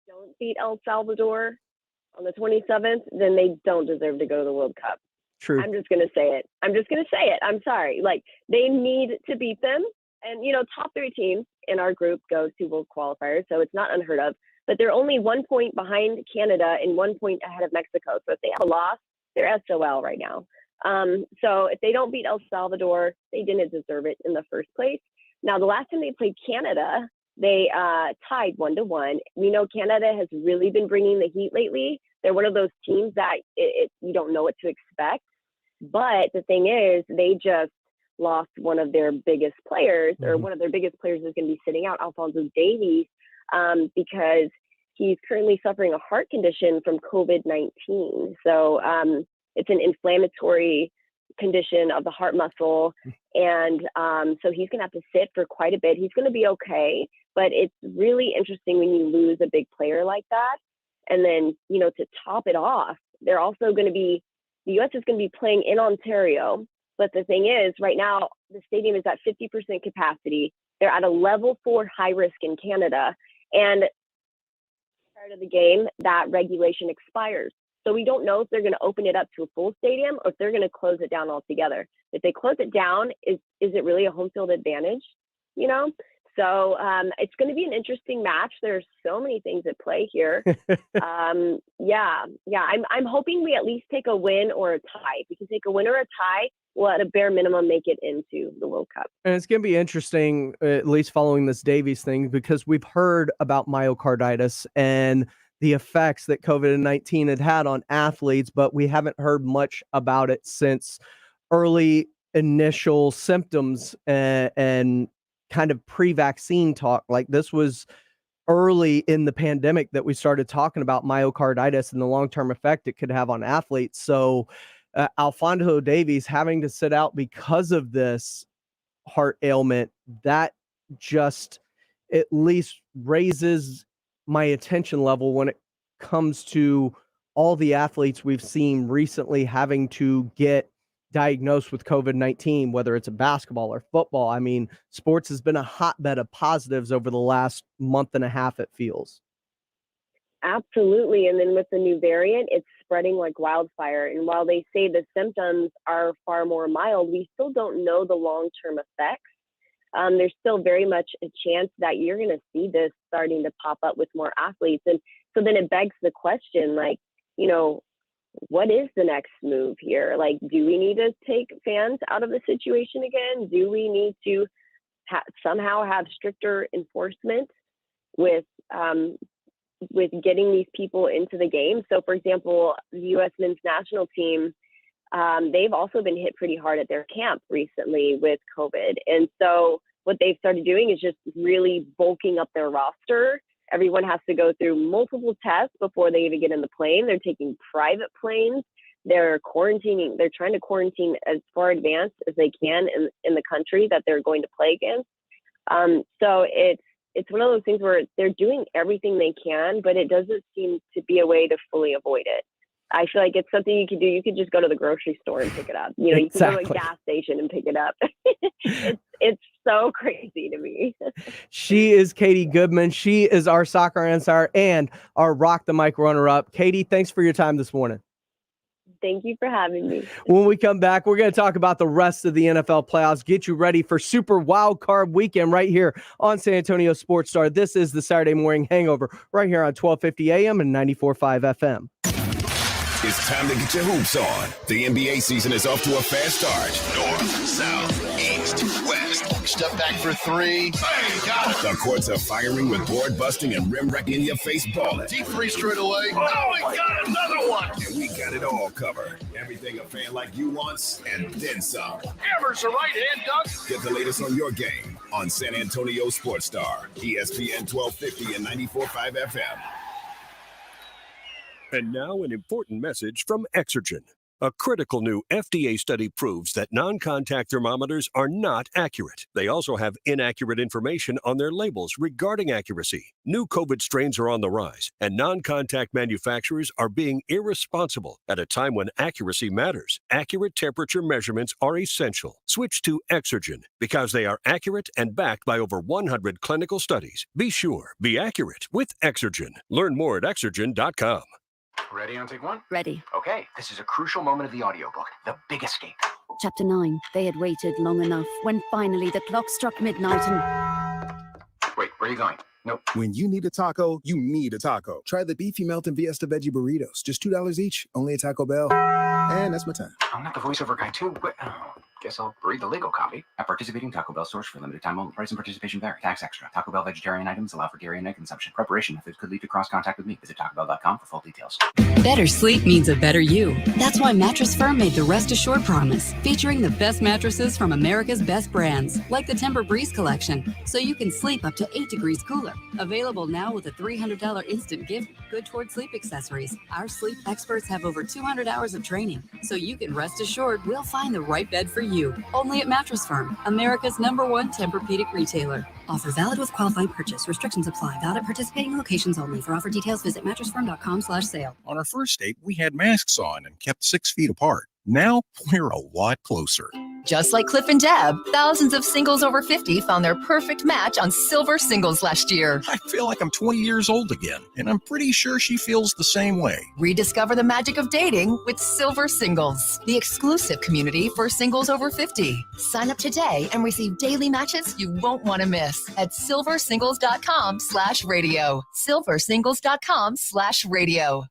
don't beat El Salvador on the 27th, then they don't deserve to go to the World Cup.
True.
I'm just going to say it. I'm sorry. They need to beat them. And, top 3 teams in our group go to World Qualifiers, so it's not unheard of. But they're only 1 point behind Canada and 1 point ahead of Mexico. So if they have a loss, they're SOL right now. So if they don't beat El Salvador, they didn't deserve it in the first place. Now, the last time they played Canada, they tied 1-1. We know Canada has really been bringing the heat lately. They're one of those teams that you don't know what to expect. But the thing is, they just lost one of their biggest players, or one of their biggest players is going to be sitting out, Alphonso Davies, because he's currently suffering a heart condition from COVID-19. So it's an inflammatory condition of the heart muscle. And so he's going to have to sit for quite a bit. He's going to be okay. But it's really interesting when you lose a big player like that. And then, to top it off, they're also going to be, the U.S. is going to be playing in Ontario. But the thing is, right now, the stadium is at 50% capacity. They're at a level 4 high risk in Canada. And prior to the game, that regulation expires. So we don't know if they're going to open it up to a full stadium or if they're going to close it down altogether. If they close it down, is it really a home field advantage? So it's going to be an interesting match. There's so many things at play here. I'm hoping we at least take a win or a tie. If we can take a win or a tie, we'll at a bare minimum make it into the World Cup.
And it's going to be interesting, at least following this Davies thing, because we've heard about myocarditis and the effects that COVID-19 had on athletes, but we haven't heard much about it since early initial symptoms and kind of pre-vaccine talk. Like this was early in the pandemic that we started talking about myocarditis and the long-term effect it could have on athletes. So Alphonso Davies having to sit out because of this heart ailment, that just at least raises my attention level when it comes to all the athletes we've seen recently having to get diagnosed with COVID-19, whether it's a basketball or football. I mean, sports has been a hotbed of positives over the last month and a half, it feels.
Absolutely. And then with the new variant, it's spreading like wildfire. And while they say the symptoms are far more mild, we still don't know the long-term effects. There's still very much a chance that you're going to see this starting to pop up with more athletes. And so then it begs the question, what is the next move here? Do we need to take fans out of the situation again? Do we need to somehow have stricter enforcement with getting these people into the game. So, for example, the U.S. men's national team, they've also been hit pretty hard at their camp recently with COVID. And so what they've started doing is just really bulking up their roster. Everyone has to go through multiple tests before they even get in the plane. They're taking private planes. They're quarantining. They're trying to quarantine as far advanced as they can in the country that they're going to play against. So it's one of those things where they're doing everything they can, but it doesn't seem to be a way to fully avoid it. I feel like it's something you could do. You could just go to the grocery store and pick it up. You know, you can go to a gas station and pick it up. It's so crazy to me.
She is Katie Goodman. She is our soccer insider and our Rock the Mic runner-up. Katie, thanks for your time this morning.
Thank you for having me.
When we come back, we're going to talk about the rest of the NFL playoffs, get you ready for Super Wild Card Weekend right here on San Antonio Sports Star. This is the Saturday Morning Hangover right here on 1250 AM and 94.5 FM.
It's time to get your hoops on. The NBA season is off to a fast start. North, south, east, west. Step back for three. Bang, got it. The courts are firing with board busting and rim wrecking in your face balling. Deep three straight away. Oh, we got another one. And we got it all covered. Everything a fan like you wants and then some.
Hammers a right hand dunk.
Get the latest on your game on San Antonio Sports Star, ESPN 1250 and 94.5 FM.
And now an important message from Exergen. A critical new FDA study proves that non-contact thermometers are not accurate. They also have inaccurate information on their labels regarding accuracy. New COVID strains are on the rise, and non-contact manufacturers are being irresponsible at a time when accuracy matters. Accurate temperature measurements are essential. Switch to Exergen because they are accurate and backed by over 100 clinical studies. Be sure, be accurate with Exergen. Learn more at Exergen.com.
Ready on take one?
Ready.
Okay, this is a crucial moment of the audiobook, The Big Escape.
Chapter 9. They had waited long enough when finally the clock struck midnight and...
Wait, where are you going? Nope.
When you need a taco, you need a taco. Try the beefy melt and Fiesta veggie burritos. Just $2 each, only at Taco Bell. And that's my time.
I'm not the voiceover guy too, but guess I'll read the legal copy. At participating Taco Bell stores for limited time only. Price and participation vary. Tax extra. Taco Bell vegetarian items allow for dairy and egg consumption. Preparation methods could lead to cross-contact with meat. Visit TacoBell.com for full details.
Better sleep means a better you. That's why Mattress Firm made the Rest Assured Promise, featuring the best mattresses from America's best brands, like the Timber Breeze collection, so you can sleep up to 8 degrees cooler. Available now with a $300 instant gift, good toward sleep accessories. Our sleep experts have over 200 hours of training, so you can rest assured we'll find the right bed for you. Only at Mattress Firm, America's #1 Tempur-Pedic retailer. Offer valid with qualifying purchase. Restrictions apply. Valid at participating locations only. For offer details, visit mattressfirm.com/sale.
On our first date, we had masks on and kept 6 feet apart. Now we're a lot closer.
Just like Cliff and Deb, thousands of singles over 50 found their perfect match on Silver Singles last year.
I feel like I'm 20 years old again, and I'm pretty sure she feels the same way.
Rediscover the magic of dating with Silver Singles, the exclusive community for singles over 50. Sign up today and receive daily matches you won't want to miss at silversingles.com/radio. silversingles.com/radio.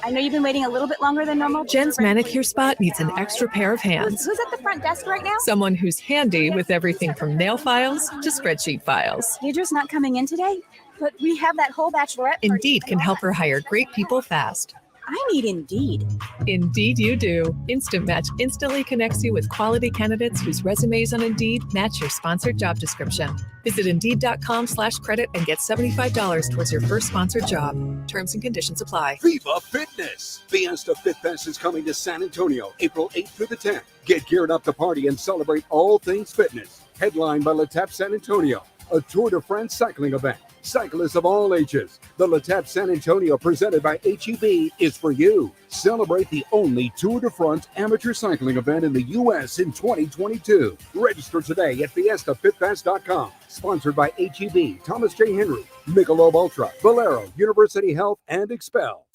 I know you've been waiting a little bit longer than normal.
Jen's manicure spot needs an extra pair of hands.
Who's at the front desk right now?
Someone who's handy with everything from nail files to spreadsheet files.
Deidre's not coming in today, but we have that whole bachelorette party.
Indeed can help her hire great people fast.
I need Indeed.
Indeed you do. Instant Match instantly connects you with quality candidates whose resumes on Indeed match your sponsored job description. Visit Indeed.com/credit and get $75 towards your first sponsored job. Terms and conditions apply.
Viva Fitness! Fiesta Fit Fest is coming to San Antonio, April 8th through the 10th. Get geared up to party and celebrate all things fitness. Headlined by Letap San Antonio, a Tour de France cycling event. Cyclists of all ages. The Letap San Antonio presented by HEB is for you. Celebrate the only Tour de France amateur cycling event in the U.S. in 2022. Register today at fiestafitfest.com. Sponsored by HEB, Thomas J. Henry, Michelob Ultra, Valero, University Health, and Expel.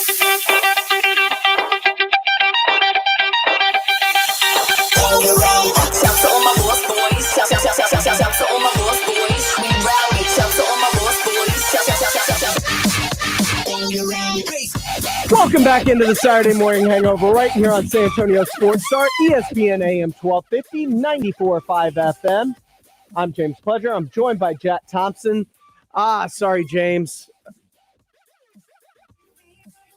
Welcome back into the Saturday Morning Hangover right here on San Antonio Sports Star, ESPN AM 1250, 94.5 FM. I'm James Pledger. I'm joined by Jet Thompson. Sorry, James.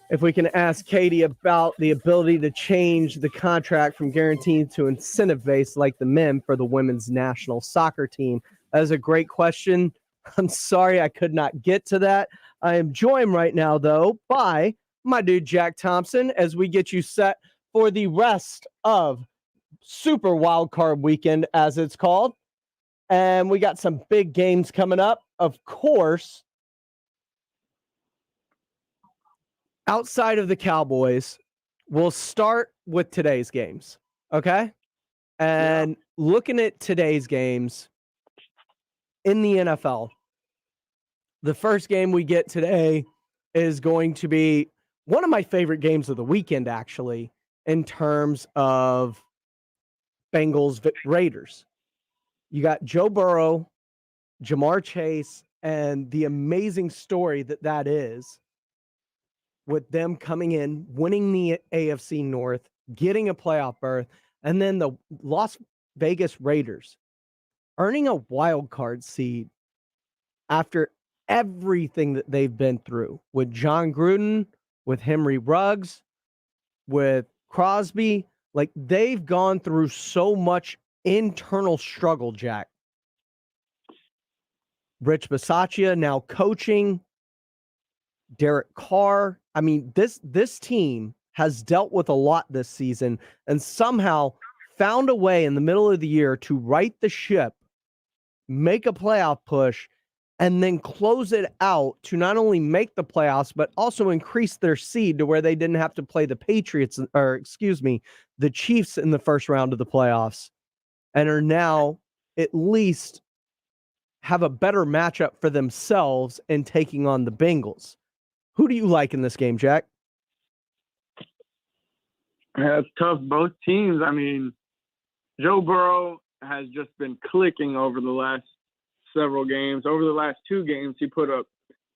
if we can ask Katie about the ability to change the contract from guaranteed to incentive-based like the men for the women's national soccer team. That is a great question. I'm sorry I could not get to that. I am joined right now, though, by my dude Jack Thompson as we get you set for the rest of Super Wildcard Weekend, as it's called. And we got some big games coming up. Of course, outside of the Cowboys, we'll start with today's games, okay? And looking at today's games in the NFL, the first game we get today is going to be one of my favorite games of the weekend, actually, in terms of Bengals Raiders. You got Joe Burrow, Jamar Chase, and the amazing story that is with them coming in, winning the AFC North, getting a playoff berth, and then the Las Vegas Raiders earning a wild card seed after everything that they've been through with John Gruden, with Henry Ruggs, with Crosby. Like, they've gone through so much internal struggle, Jack. Rich Bisaccia now coaching, Derek Carr. I mean, this team has dealt with a lot this season and somehow found a way in the middle of the year to right the ship, make a playoff push, and then close it out to not only make the playoffs, but also increase their seed to where they didn't have to play the the Chiefs in the first round of the playoffs, and are now at least have a better matchup for themselves in taking on the Bengals. Who do you like in this game, Jack?
Yeah, it's tough. Both teams. I mean, Joe Burrow has just been clicking over the last several games. Over the last 2 games, he put up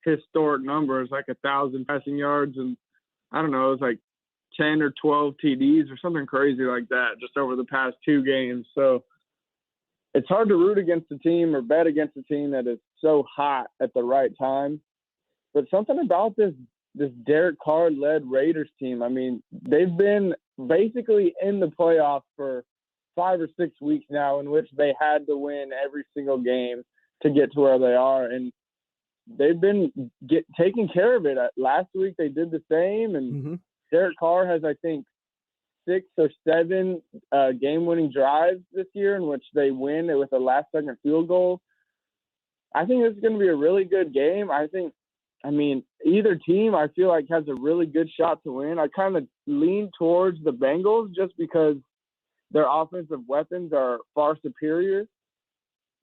historic numbers, like 1,000 passing yards, and I don't know, it was like 10 or 12 TDs or something crazy like that just over the past 2 games. So it's hard to root against a team or bet against a team that is so hot at the right time. But something about this Derek Carr-led Raiders team, I mean, they've been basically in the playoffs for 5 or 6 weeks now, in which they had to win every single game to get to where they are. And they've been taking care of it. Last week they did the same, and Derek Carr has, I think, 6 or 7 game-winning drives this year in which they win with a last-second field goal. I think this is going to be a really good game. I mean, either team I feel like has a really good shot to win. I kind of lean towards the Bengals just because their offensive weapons are far superior.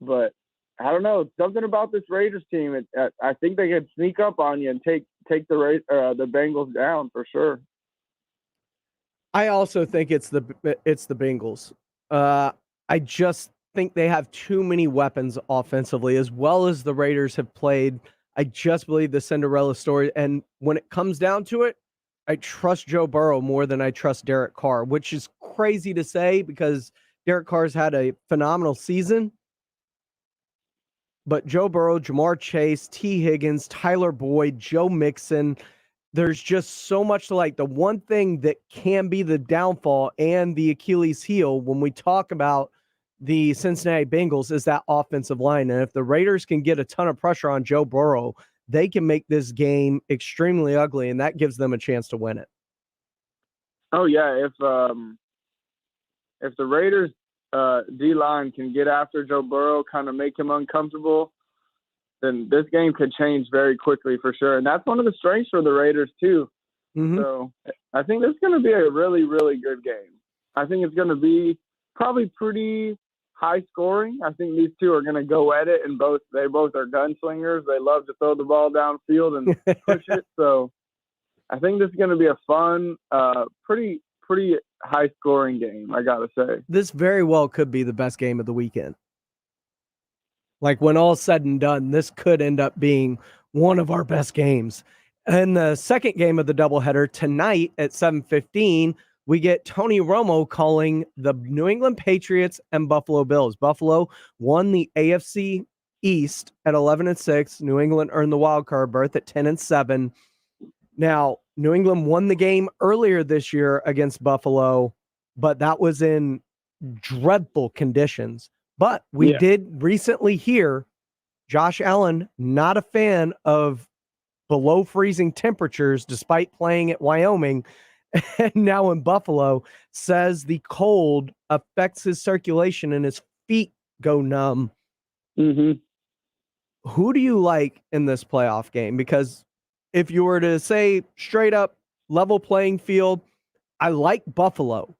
But I don't know, something about this Raiders team. I think they could sneak up on you and take the Bengals down for sure.
I also think it's the Bengals. I just think they have too many weapons offensively, as well as the Raiders have played. I just believe the Cinderella story. And when it comes down to it, I trust Joe Burrow more than I trust Derek Carr, which is crazy to say because Derek Carr's had a phenomenal season. But Joe Burrow, Jamar Chase, T. Higgins, Tyler Boyd, Joe Mixon, there's just so much to like. The one thing that can be the downfall and the Achilles heel when we talk about the Cincinnati Bengals is that offensive line. And if the Raiders can get a ton of pressure on Joe Burrow, they can make this game extremely ugly, and that gives them a chance to win it.
Oh, yeah. If the Raiders D-line can get after Joe Burrow, kind of make him uncomfortable, then this game could change very quickly for sure. And that's one of the strengths for the Raiders too. So I think this is going to be a really, really good game. I think it's going to be probably pretty high scoring. I think these two are going to go at it, and they both are gunslingers. They love to throw the ball downfield and push it. So I think this is going to be a fun, pretty high scoring game, I got to say.
This very well could be the best game of the weekend. Like, when all's said and done, this could end up being one of our best games. And the second game of the doubleheader tonight at 7:15, we get Tony Romo calling the New England Patriots and Buffalo Bills. Buffalo won the AFC East at 11-6. New England earned the wild card berth at 10-7. Now, New England won the game earlier this year against Buffalo, but that was in dreadful conditions. But we did recently hear Josh Allen, not a fan of below freezing temperatures despite playing at Wyoming and now in Buffalo, says the cold affects his circulation and his feet go numb.
Mm-hmm.
Who do you like in this playoff game? Because if you were to say straight up level playing field, I like Buffalo.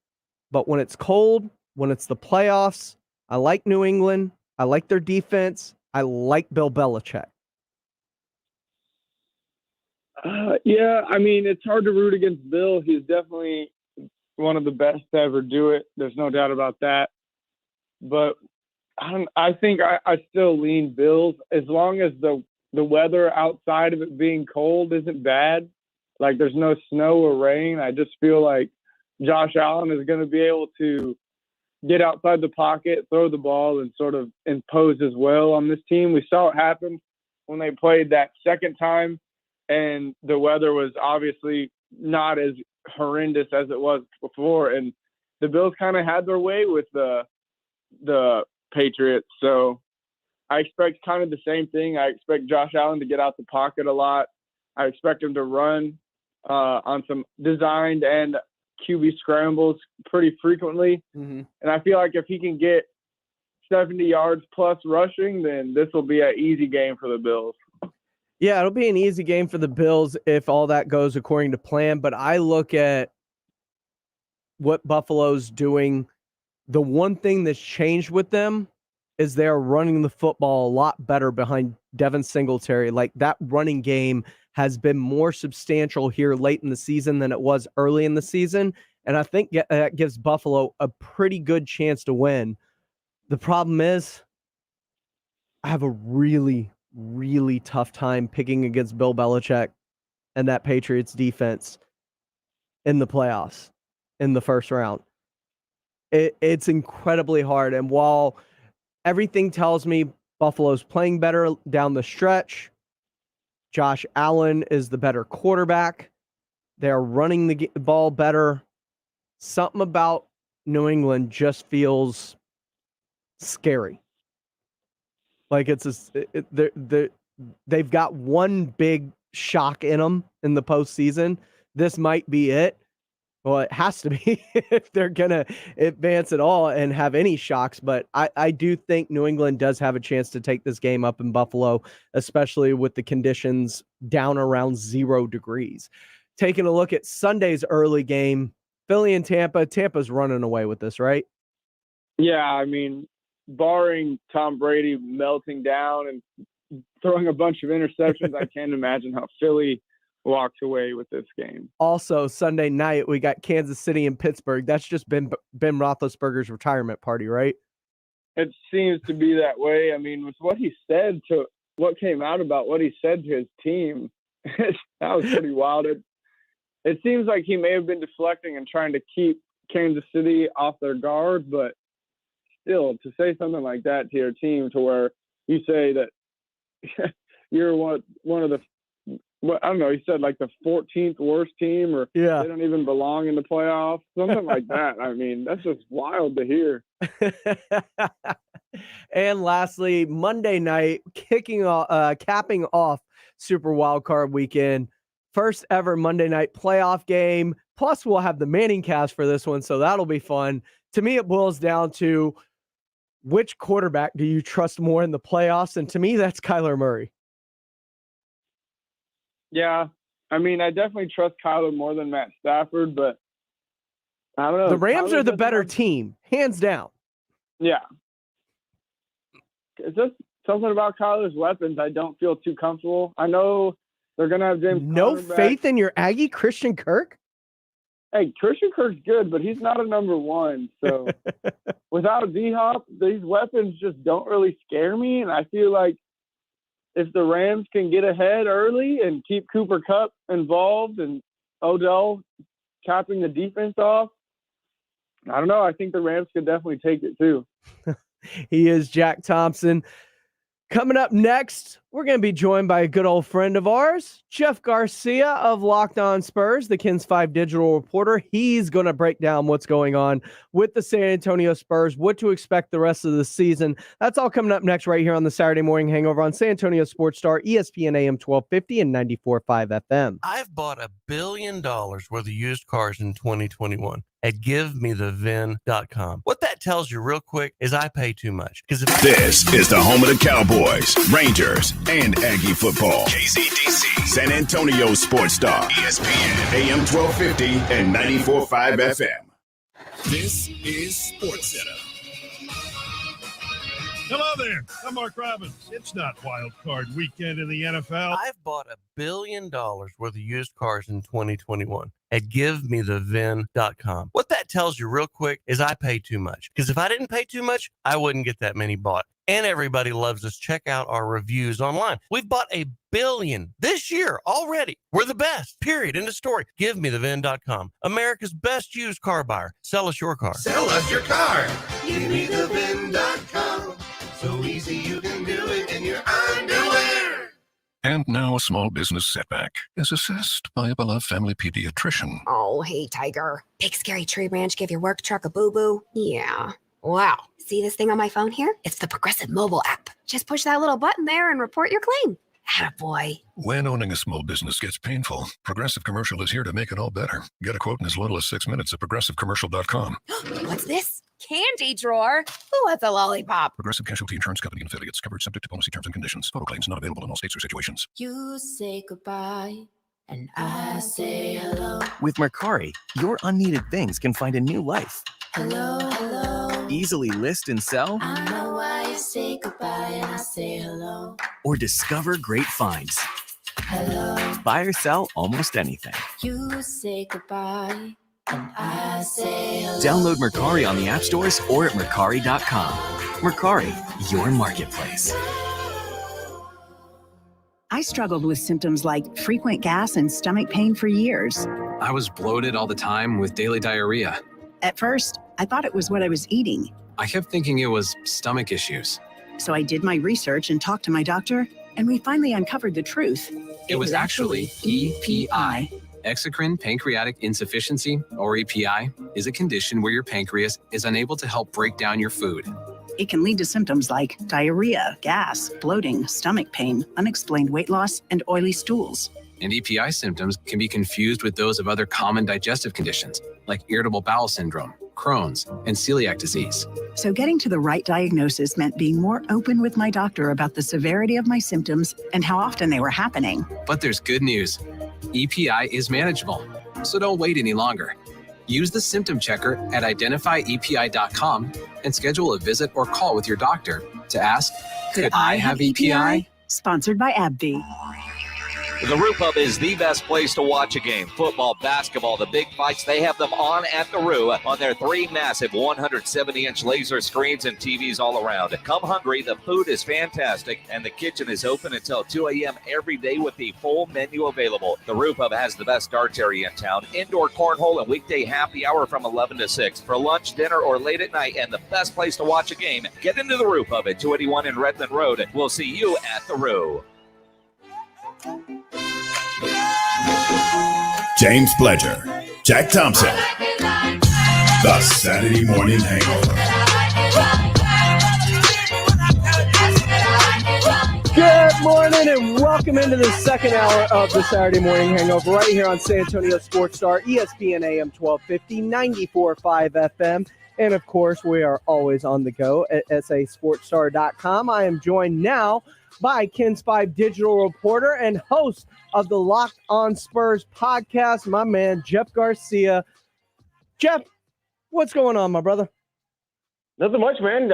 But when it's cold, when it's the playoffs, I like New England. I like their defense. I like Bill Belichick.
Yeah, I mean, it's hard to root against Bill. He's definitely one of the best to ever do it. There's no doubt about that. But I think I still lean Bills as long as the weather outside of it being cold isn't bad. Like there's no snow or rain. I just feel like Josh Allen is going to be able to get outside the pocket, throw the ball, and sort of impose his will on this team. We saw it happen when they played that second time, and the weather was obviously not as horrendous as it was before. And the Bills kind of had their way with the Patriots. So I expect kind of the same thing. I expect Josh Allen to get out the pocket a lot. I expect him to run on some designed and QB scrambles pretty frequently.
Mm-hmm.
And I feel like if he can get 70 yards plus rushing, then this will be an easy game for the Bills.
Yeah, it'll be an easy game for the Bills if all that goes according to plan. But I look at what Buffalo's doing. The one thing that's changed with them is they're running the football a lot better behind Devin Singletary. Like that running game has been more substantial here late in the season than it was early in the season. And I think that gives Buffalo a pretty good chance to win. The problem is I have a really, really tough time picking against Bill Belichick and that Patriots defense in the playoffs in the first round. It's incredibly hard. And while everything tells me Buffalo's playing better down the stretch, Josh Allen is the better quarterback. They're running the ball better. Something about New England just feels scary. Like they've got one big shock in them in the postseason. This might be it. Well, it has to be if they're going to advance at all and have any shocks. But I do think New England does have a chance to take this game up in Buffalo, especially with the conditions down around 0 degrees. Taking a look at Sunday's early game, Philly and Tampa. Tampa's running away with this, right?
Yeah, I mean, barring Tom Brady melting down and throwing a bunch of interceptions, I can't imagine how Philly walks away with this game.
Also, Sunday night, we got Kansas City and Pittsburgh. That's just Ben Roethlisberger's retirement party, right?
It seems to be that way. I mean, with what he said to what came out about what he said to his team, that was pretty wild. It seems like he may have been deflecting and trying to keep Kansas City off their guard, but still, to say something like that to your team to where you say that you're one of the, I don't know, he said like the 14th worst team, or they don't even belong in the playoffs, something like that. I mean, that's just wild to hear.
And lastly, Monday night, capping off Super Wildcard Weekend, first ever Monday night playoff game. Plus, we'll have the Manning cast for this one, so that'll be fun. To me, it boils down to which quarterback do you trust more in the playoffs? And to me, that's Kyler Murray.
Yeah, I mean, I definitely trust Kyler more than Matt Stafford, but I don't know.
The Rams are the better team, hands down.
Yeah. It's just something about Kyler's weapons I don't feel too comfortable. I know they're going to have James
No
Conner back.
faith in your Aggie, Christian Kirk?
Hey, Christian Kirk's good, but he's not a number one. So without D-Hop, these weapons just don't really scare me, and I feel like if the Rams can get ahead early and keep Cooper Kupp involved and Odell capping the defense off, I don't know. I think the Rams could definitely take it too.
He is Jack Thompson. Coming up next, We're going to be joined by a good old friend of ours, Jeff Garcia of Locked On Spurs, the Kins 5 digital reporter. He's going to break down what's going on with the San Antonio Spurs, what to expect the rest of the season. That's all coming up next right here on the Saturday Morning Hangover on San Antonio Sports Star, ESPN AM 1250 and 94.5 FM.
I've bought $1 billion worth of used cars in 2021 at GiveMeTheVin.com. What that tells you real quick is I pay too much.
This is the home of the Cowboys, Rangers, and Aggie football. KCDC, San Antonio Sports Star, ESPN, AM 1250 and 94.5 FM.
This is Sports Center.
Hello there. I'm Mark Robbins. It's not wild card weekend in the NFL.
I've bought $1 billion worth of used cars in 2021 at GiveMeTheVin.com. What that tells you real quick is I pay too much. Because if I didn't pay too much, I wouldn't get that many bought. And everybody loves us. Check out our reviews online. We've bought $1 billion this year already. We're the best, period. End of story. GiveMeTheVin.com. America's best used car buyer. Sell us your car.
Sell us your car. GiveMeTheVin.com. So easy you can do it in your underwear.
And now a small business setback is assessed by a beloved family pediatrician.
Oh, hey, Tiger. Big scary tree branch give your work truck a boo-boo? Yeah. Wow. See this thing on my phone here? It's the Progressive mobile app. Just push that little button there and report your claim. Attaboy.
When owning a small business gets painful, Progressive Commercial is here to make it all better. Get a quote in as little as 6 minutes at ProgressiveCommercial.com.
What's this? Candy drawer? Who wants a lollipop?
Progressive Casualty Insurance Company and affiliates. Coverage subject to policy terms and conditions. Photo claims not available in all states or situations.
You say goodbye, and I say hello.
With Mercari, your unneeded things can find a new life.
Hello, hello.
Easily list and sell,
I know why you say goodbye, and I say hello.
or discover great finds.
Hello.
Buy or sell almost anything.
You say goodbye, and I say hello.
Download Mercari on the app stores or at Mercari.com. Mercari, your marketplace.
I struggled with symptoms like frequent gas and stomach pain for years.
I was bloated all the time with daily diarrhea.
At first, I thought it was what I was eating.
I kept thinking it was stomach issues.
So I did my research and talked to my doctor, and we finally uncovered the truth.
It was actually EPI. Exocrine pancreatic insufficiency, or EPI, is a condition where your pancreas is unable to help break down your food.
It can lead to symptoms like diarrhea, gas, bloating, stomach pain, unexplained weight loss, and oily stools.
And EPI symptoms can be confused with those of other common digestive conditions, like irritable bowel syndrome, Crohn's, and celiac disease.
So getting to the right diagnosis meant being more open with my doctor about the severity of my symptoms and how often they were happening.
But there's good news. EPI is manageable, so don't wait any longer. Use the symptom checker at identifyepi.com and schedule a visit or call with your doctor to ask, could I have EPI?
Sponsored by AbbVie.
The Roo Pub is the best place to watch a game. Football, basketball, the big fights, they have them on at the Roo on their 3 massive 170-inch laser screens and TVs all around. Come hungry, the food is fantastic, and the kitchen is open until 2 a.m. every day with the full menu available. The Roo Pub has the best darts area in town, indoor cornhole and weekday happy hour from 11 to 6. For lunch, dinner, or late at night, and the best place to watch a game, get into the Roo Pub at 281 in Redland Road. We'll see you at the Roo.
James Pledger, Jack Thompson, the Saturday Morning Hangover.
Good morning and welcome into the second hour of the Saturday Morning Hangover right here on San Antonio Sports Star, ESPN AM 1250, 94.5 FM. And of course, we are always on the go at sasportstar.com. I am joined now by Kins 5 digital reporter and host of the Locked On Spurs podcast, my man, Jeff Garcia. Jeff, what's going on, my brother?
Nothing much, man.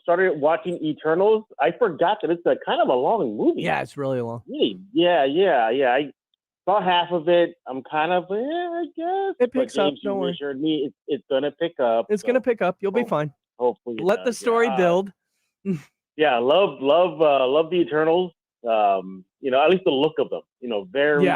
Started watching Eternals. I forgot that it's a kind of a long movie.
Yeah, it's really long.
Really? Yeah. I saw half of it. I'm kind of, I guess.
It picks up,
James,
don't worry.
Assured me it's going to pick up.
It's going to pick up. You'll be fine.
Hopefully.
Let the story build.
Yeah, love the Eternals. At least the look of them. Very,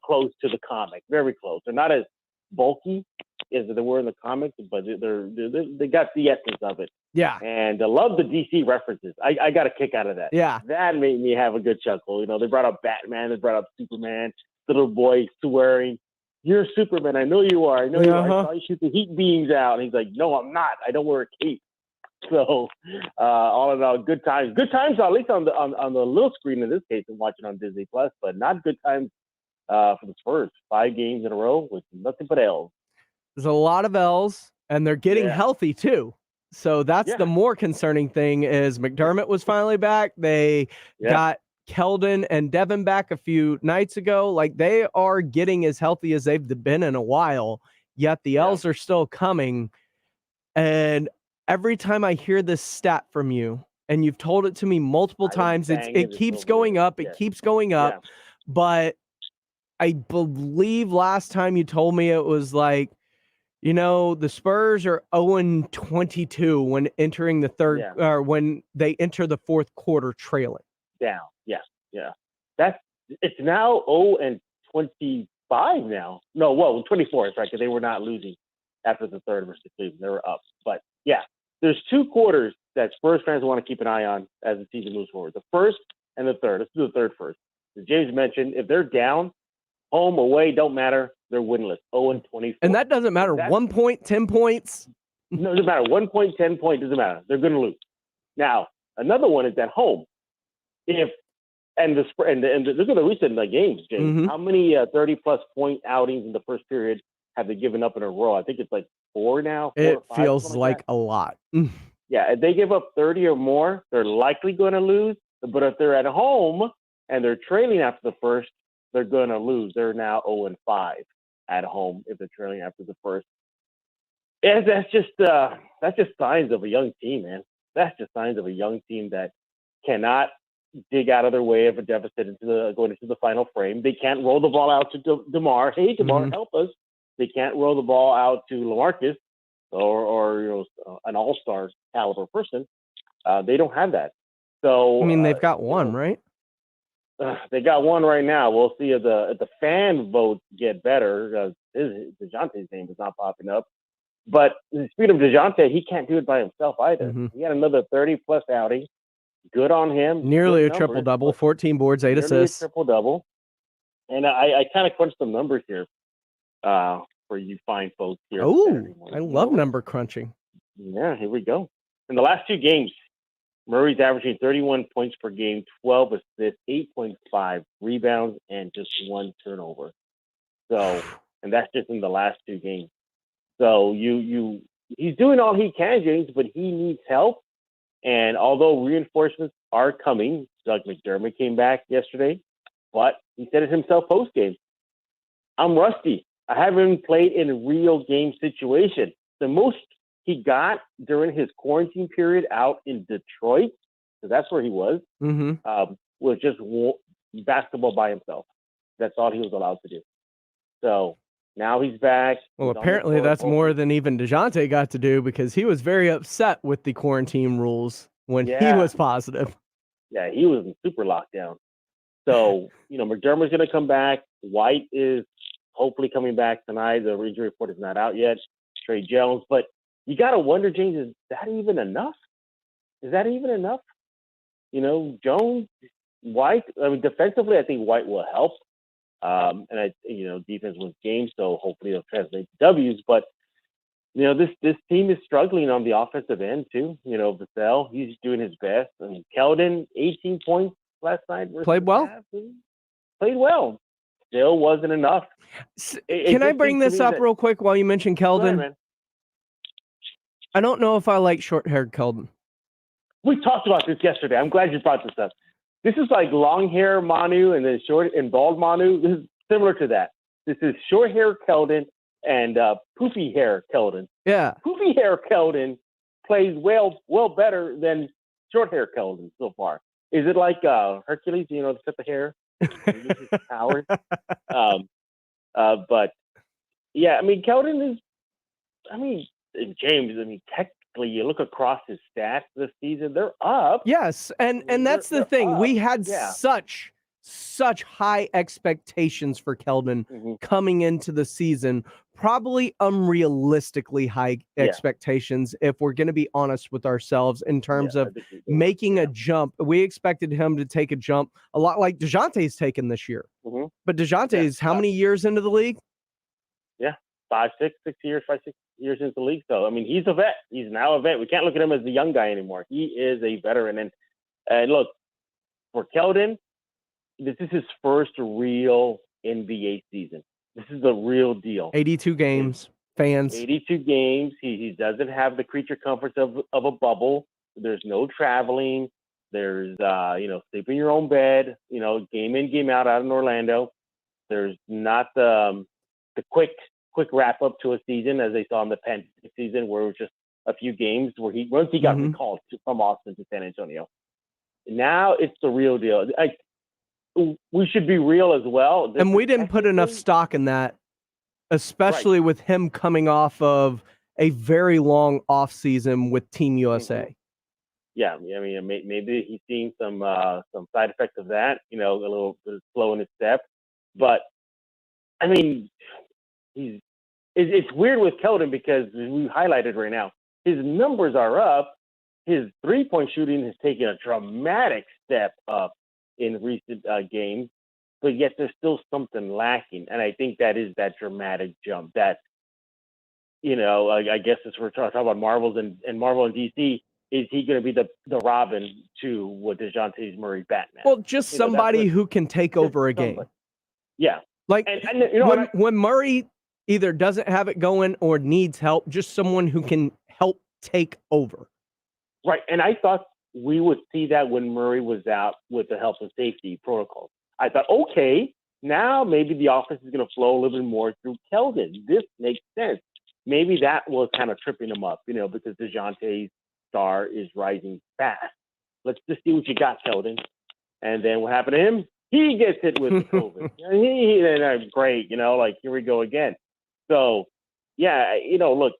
close to the comic. Very close. They're not as bulky. as they were in the comics, but they got the essence of it.
Yeah.
And I love the DC references. I got a kick out of that.
Yeah.
That made me have a good chuckle. You know, they brought up Batman, they brought up Superman, little boy swearing, "You're Superman. I know you are. I know you are. I saw you shoot the heat beams out." And he's like, "No, I'm not. I don't wear a cape." So, all in all, good times. Good times, at least on the little screen in this case, and watching on Disney Plus, but not good times for the Spurs. 5 games in a row with nothing but L's.
There's a lot of L's, and they're getting healthy too. So that's the more concerning thing is McDermott was finally back. They got Keldon and Devin back a few nights ago. Like, they are getting as healthy as they've been in a while, yet the L's are still coming. And every time I hear this stat from you, and you've told it to me multiple times, it keeps going up. It keeps going up. But I believe last time you told me it was like, you know, the Spurs are 0-22 when entering the third, or when they enter the fourth quarter trailing.
Down. It's now 0-25 now. No, 24. It's right, because they were not losing after the third versus Cleveland. They were up. But there's 2 quarters that Spurs fans want to keep an eye on as the season moves forward. The first and the third. Let's do the third first. As James mentioned, if they're down, home, away, don't matter. They're winless. 0-24.
And that doesn't matter. 1 point, 10 points.
No, it doesn't matter. 1 point, 10 point, doesn't matter. They're going to lose. Now, another one is at home. And look at the recent games, James. How many 30-plus point outings in the first period have they given up in a row? I think it's like 4 now. 4
it
or 5,
feels like a lot.
Yeah, if they give up 30 or more, they're likely going to lose. But if they're at home and they're trailing after the first, they're going to lose. They're now 0-5 at home if they're trailing after the first. And that's just signs of a young team, man. That's just signs of a young team that cannot dig out of their way of a deficit going into the final frame. They can't roll the ball out to DeMar. Hey, DeMar, help us. They can't roll the ball out to LaMarcus or an all-star caliber person. They don't have that. So
I mean, they've got one, right?
They got one right now. We'll see if the fan votes get better. DeJounte's name is not popping up. But speaking of DeJounte, he can't do it by himself either. He had another 30-plus outing. Good on him.
Nearly a triple-double, 14 boards, 8 assists.
Triple-double. And I kind of crunched some numbers here for you fine folks here.
Oh, I love number crunching.
Yeah, here we go. In the last 2 games, Murray's averaging 31 points per game, 12 assists, 8.5 rebounds, and just 1 turnover. So, and that's just in the last 2 games. So he's doing all he can, James, but he needs help. And although reinforcements are coming, Doug McDermott came back yesterday, but he said it himself post-game. I'm rusty. I haven't played in a real game situation. The most he got during his quarantine period out in Detroit, because that's where he was just basketball by himself. That's all he was allowed to do. So now he's back.
Well, apparently that's more than even DeJounte got to do, because he was very upset with the quarantine rules when he was positive.
Yeah, he was in super lockdown. So, McDermott's going to come back. White is hopefully coming back tonight. The injury report is not out yet. Trey Jones. But you got to wonder, James, is that even enough? Jones, White, defensively, I think White will help. Defense wins games, so hopefully it'll translate to W's. But, this team is struggling on the offensive end, too. Vassell, he's doing his best. I mean, Keldon, 18 points last night.
Played well.
Still wasn't enough.
Can I bring this up real quick while you mention Keldon?
Ahead,
I don't know if I like short-haired Keldon.
We talked about this yesterday. I'm glad you brought this up. This is like long hair Manu and then short and bald Manu. This is similar to that. This is short hair Keldon and poofy hair Keldon.
Yeah.
Poofy hair Keldon plays well better than short hair Keldon so far. Is it like Hercules, to cut the hair? Powers. But yeah, Keldon is, James, technically you look across his stats this season, they're up.
Yes, and that's the thing.
Up.
We had such such high expectations for Keldon coming into the season, probably unrealistically high expectations if we're going to be honest with ourselves in terms of making a jump. We expected him to take a jump a lot like DeJounte's taken this year. But DeJounte's how many years into the league?
Yeah, 6 years into the league. So, I mean, he's a vet. He's now a vet. We can't look at him as the young guy anymore. He is a veteran. And look, for Keldon, this is his first real NBA season. This is the real deal.
82 games, fans.
82 games. He doesn't have the creature comforts of a bubble. There's no traveling. There's, sleep in your own bed, game in, game out in Orlando. There's not the quick wrap up to a season as they saw in the pandemic season where it was just a few games where once he got recalled from Austin to San Antonio. Now it's the real deal. We should be real as well.
And we didn't put enough stock in that, especially with him coming off of a very long off season with Team USA.
Yeah, I mean, maybe he's seeing some side effects of that, a little bit slow in his step. But, I mean, it's weird with Keldon because we highlighted right now, his numbers are up. His three-point shooting has taken a dramatic step up in recent games, but yet there's still something lacking. And I think that is that dramatic jump that, I guess as we're talking about Marvels and Marvel and DC, is he going to be the Robin to what DeJounte Murray Batman?
Well, just somebody who can take over a game.
Yeah.
Like when Murray either doesn't have it going or needs help, just someone who can help take over.
Right. And I thought we would see that when Murray was out with the health and safety protocols. I thought, okay, now maybe the offense is going to flow a little bit more through Keldon. This makes sense. Maybe that was kind of tripping him up, because DeJounte's star is rising fast. Let's just see what you got, Keldon. And then what happened to him? He gets hit with COVID. Great, here we go again. So, yeah, look,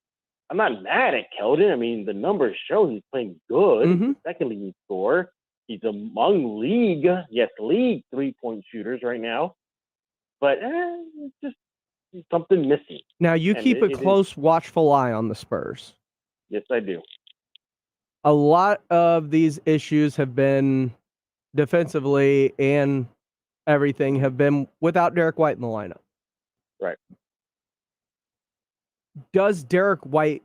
I'm not mad at Keldon. I mean, the numbers show he's playing good. He's the second leading scorer. He's among league 3-point shooters right now. But it's just something missing.
Now, you keep a close, watchful eye on the Spurs.
Yes, I do.
A lot of these issues have been defensively and everything have been without Derek White in the lineup.
Right.
Does Derek White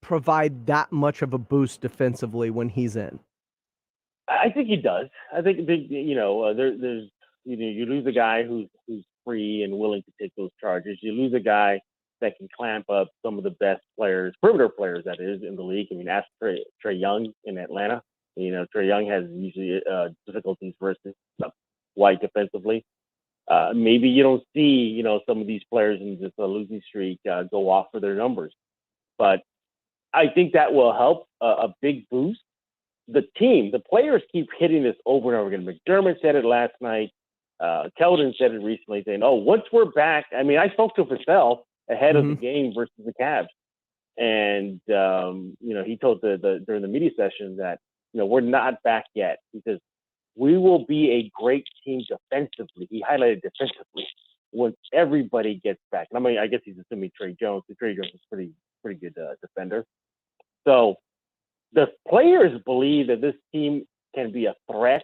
provide that much of a boost defensively when he's in?
I think he does. I think there's you lose a guy who's free and willing to take those charges. You lose a guy that can clamp up some of the best players, perimeter players that is in the league. I mean, ask Trae Young in Atlanta. Trae Young has usually difficulties versus White defensively. Maybe you don't see, some of these players in this losing streak go off for their numbers. But I think that will help a big boost. The team, the players keep hitting this over and over again. McDermott said it last night. Keldon said it recently, saying, once we're back, I mean, I spoke to Vassell ahead of the game versus the Cavs. And, he told during the media session that, we're not back yet. He says, we will be a great team defensively. He highlighted defensively once everybody gets back. And I guess he's assuming Trey Jones. Trey Jones is pretty good defender. So the players believe that this team can be a threat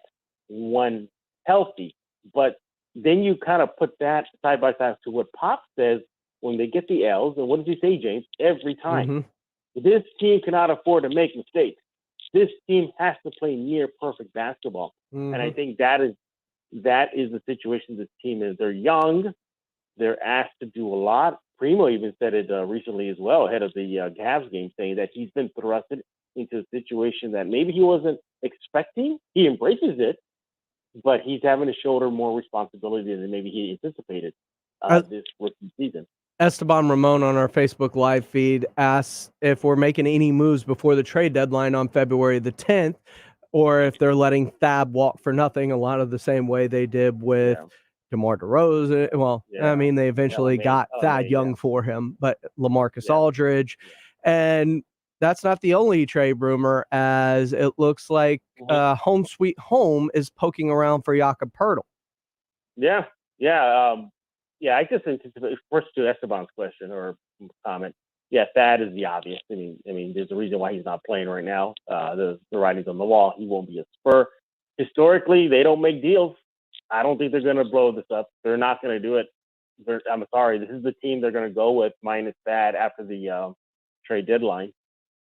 when healthy. But then you kind of put that side by side to what Pop says when they get the L's. And what does he say, James? Every time. This team cannot afford to make mistakes. This team has to play near perfect basketball. And I think that is the situation this team is. They're young. They're asked to do a lot. Primo even said it recently as well, ahead of the Cavs game, saying that he's been thrusted into a situation that maybe he wasn't expecting. He embraces it, but he's having to shoulder more responsibility than maybe he anticipated this rookie season.
Esteban Ramon on our Facebook live feed asks if we're making any moves before the trade deadline on February the 10th, or if they're letting Thab walk for nothing, a lot of the same way they did with DeMar DeRozan. Well, I mean, they eventually got Thad Young for him, but LaMarcus Aldridge. And that's not the only trade rumor, as it looks like Home Sweet Home is poking around for Jakob Poeltl.
Yeah. I just anticipate first to Esteban's question or comment. Yeah, Thad is the obvious. I mean, there's a reason why he's not playing right now. The writing's on the wall. He won't be a Spur. Historically, they don't make deals. I don't think they're going to blow this up. They're not going to do it. I'm sorry. This is the team they're going to go with minus Thad after the trade deadline.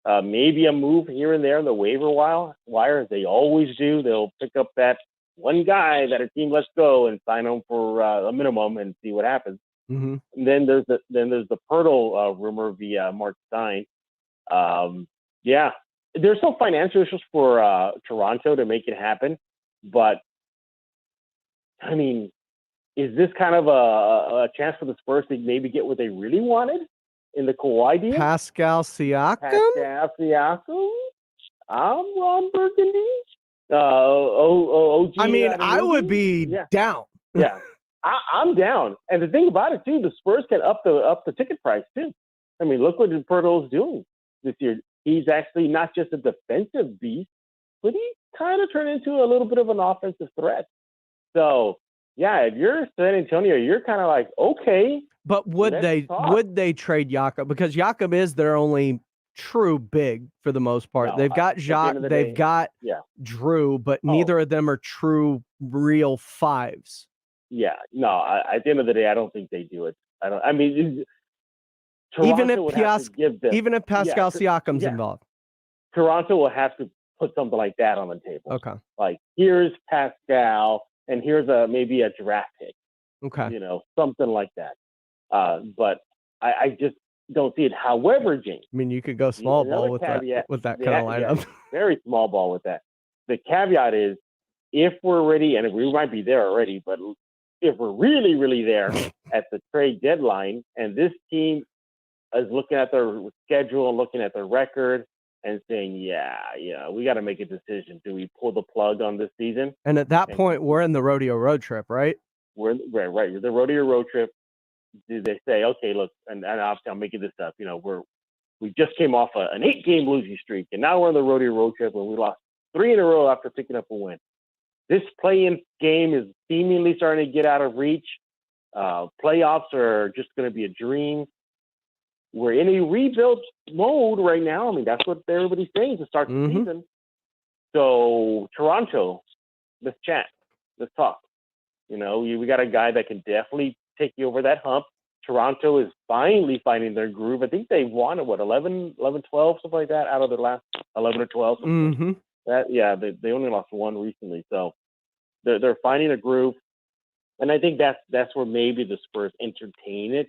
Maybe a move here and there in the waiver wire, as they always do. They'll pick up that one guy that a team lets go and sign him for a minimum and see what happens.
Mm-hmm.
And then there's the Pirtle rumor via Mark Stein. There's some financial issues for Toronto to make it happen, but I mean, is this kind of a chance for the Spurs to maybe get what they really wanted in the Kawhi deal?
Pascal Siakam?
I'm Ron Burgundy. OG,
I mean, I would be down.
Yeah, I'm down. And the thing about it too, the Spurs can up the ticket price too. I mean, look what Pirtle's doing this year. He's actually not just a defensive beast, but he kind of turned into a little bit of an offensive threat. So yeah, if you're San Antonio, you're kind of like, okay.
But would they trade Jakob? Because Jakob is their only true big for the most part. They've got Jacques, they've got Drew, but neither of them are true real fives.
Yeah, no. At the end of the day, I don't think they do it.
Even if Pascal Siakam's involved,
Toronto will have to put something like that on the table.
Okay,
like here's Pascal, and here's maybe a draft pick.
Okay,
something like that. But I just don't see it. However, James,
I mean, you could go small ball with that kind of lineup.
Very small ball with that. The caveat is, if we're ready, and we might be there already, but if we're really, really there at the trade deadline, and this team is looking at their schedule and looking at their record and saying, we got to make a decision. Do we pull the plug on this season?
And at that point, we're in the rodeo road trip, right?
We're the rodeo road trip. Do they say, okay, look, and obviously I'm making this up. We just came off an 8-game losing streak, and now we're on the rodeo road trip, and we lost 3 in a row after picking up a win. This play-in game is seemingly starting to get out of reach. Playoffs are just going to be a dream. We're in a rebuild mode right now. I mean, that's what everybody's saying to start the season. So, Toronto, let's chat. Let's talk. We got a guy that can definitely take you over that hump. Toronto is finally finding their groove. I think they won 11, 12, something like that, out of their last 11 or 12. They only lost one recently. So they're finding a groove. And I think that's where maybe the Spurs entertain it.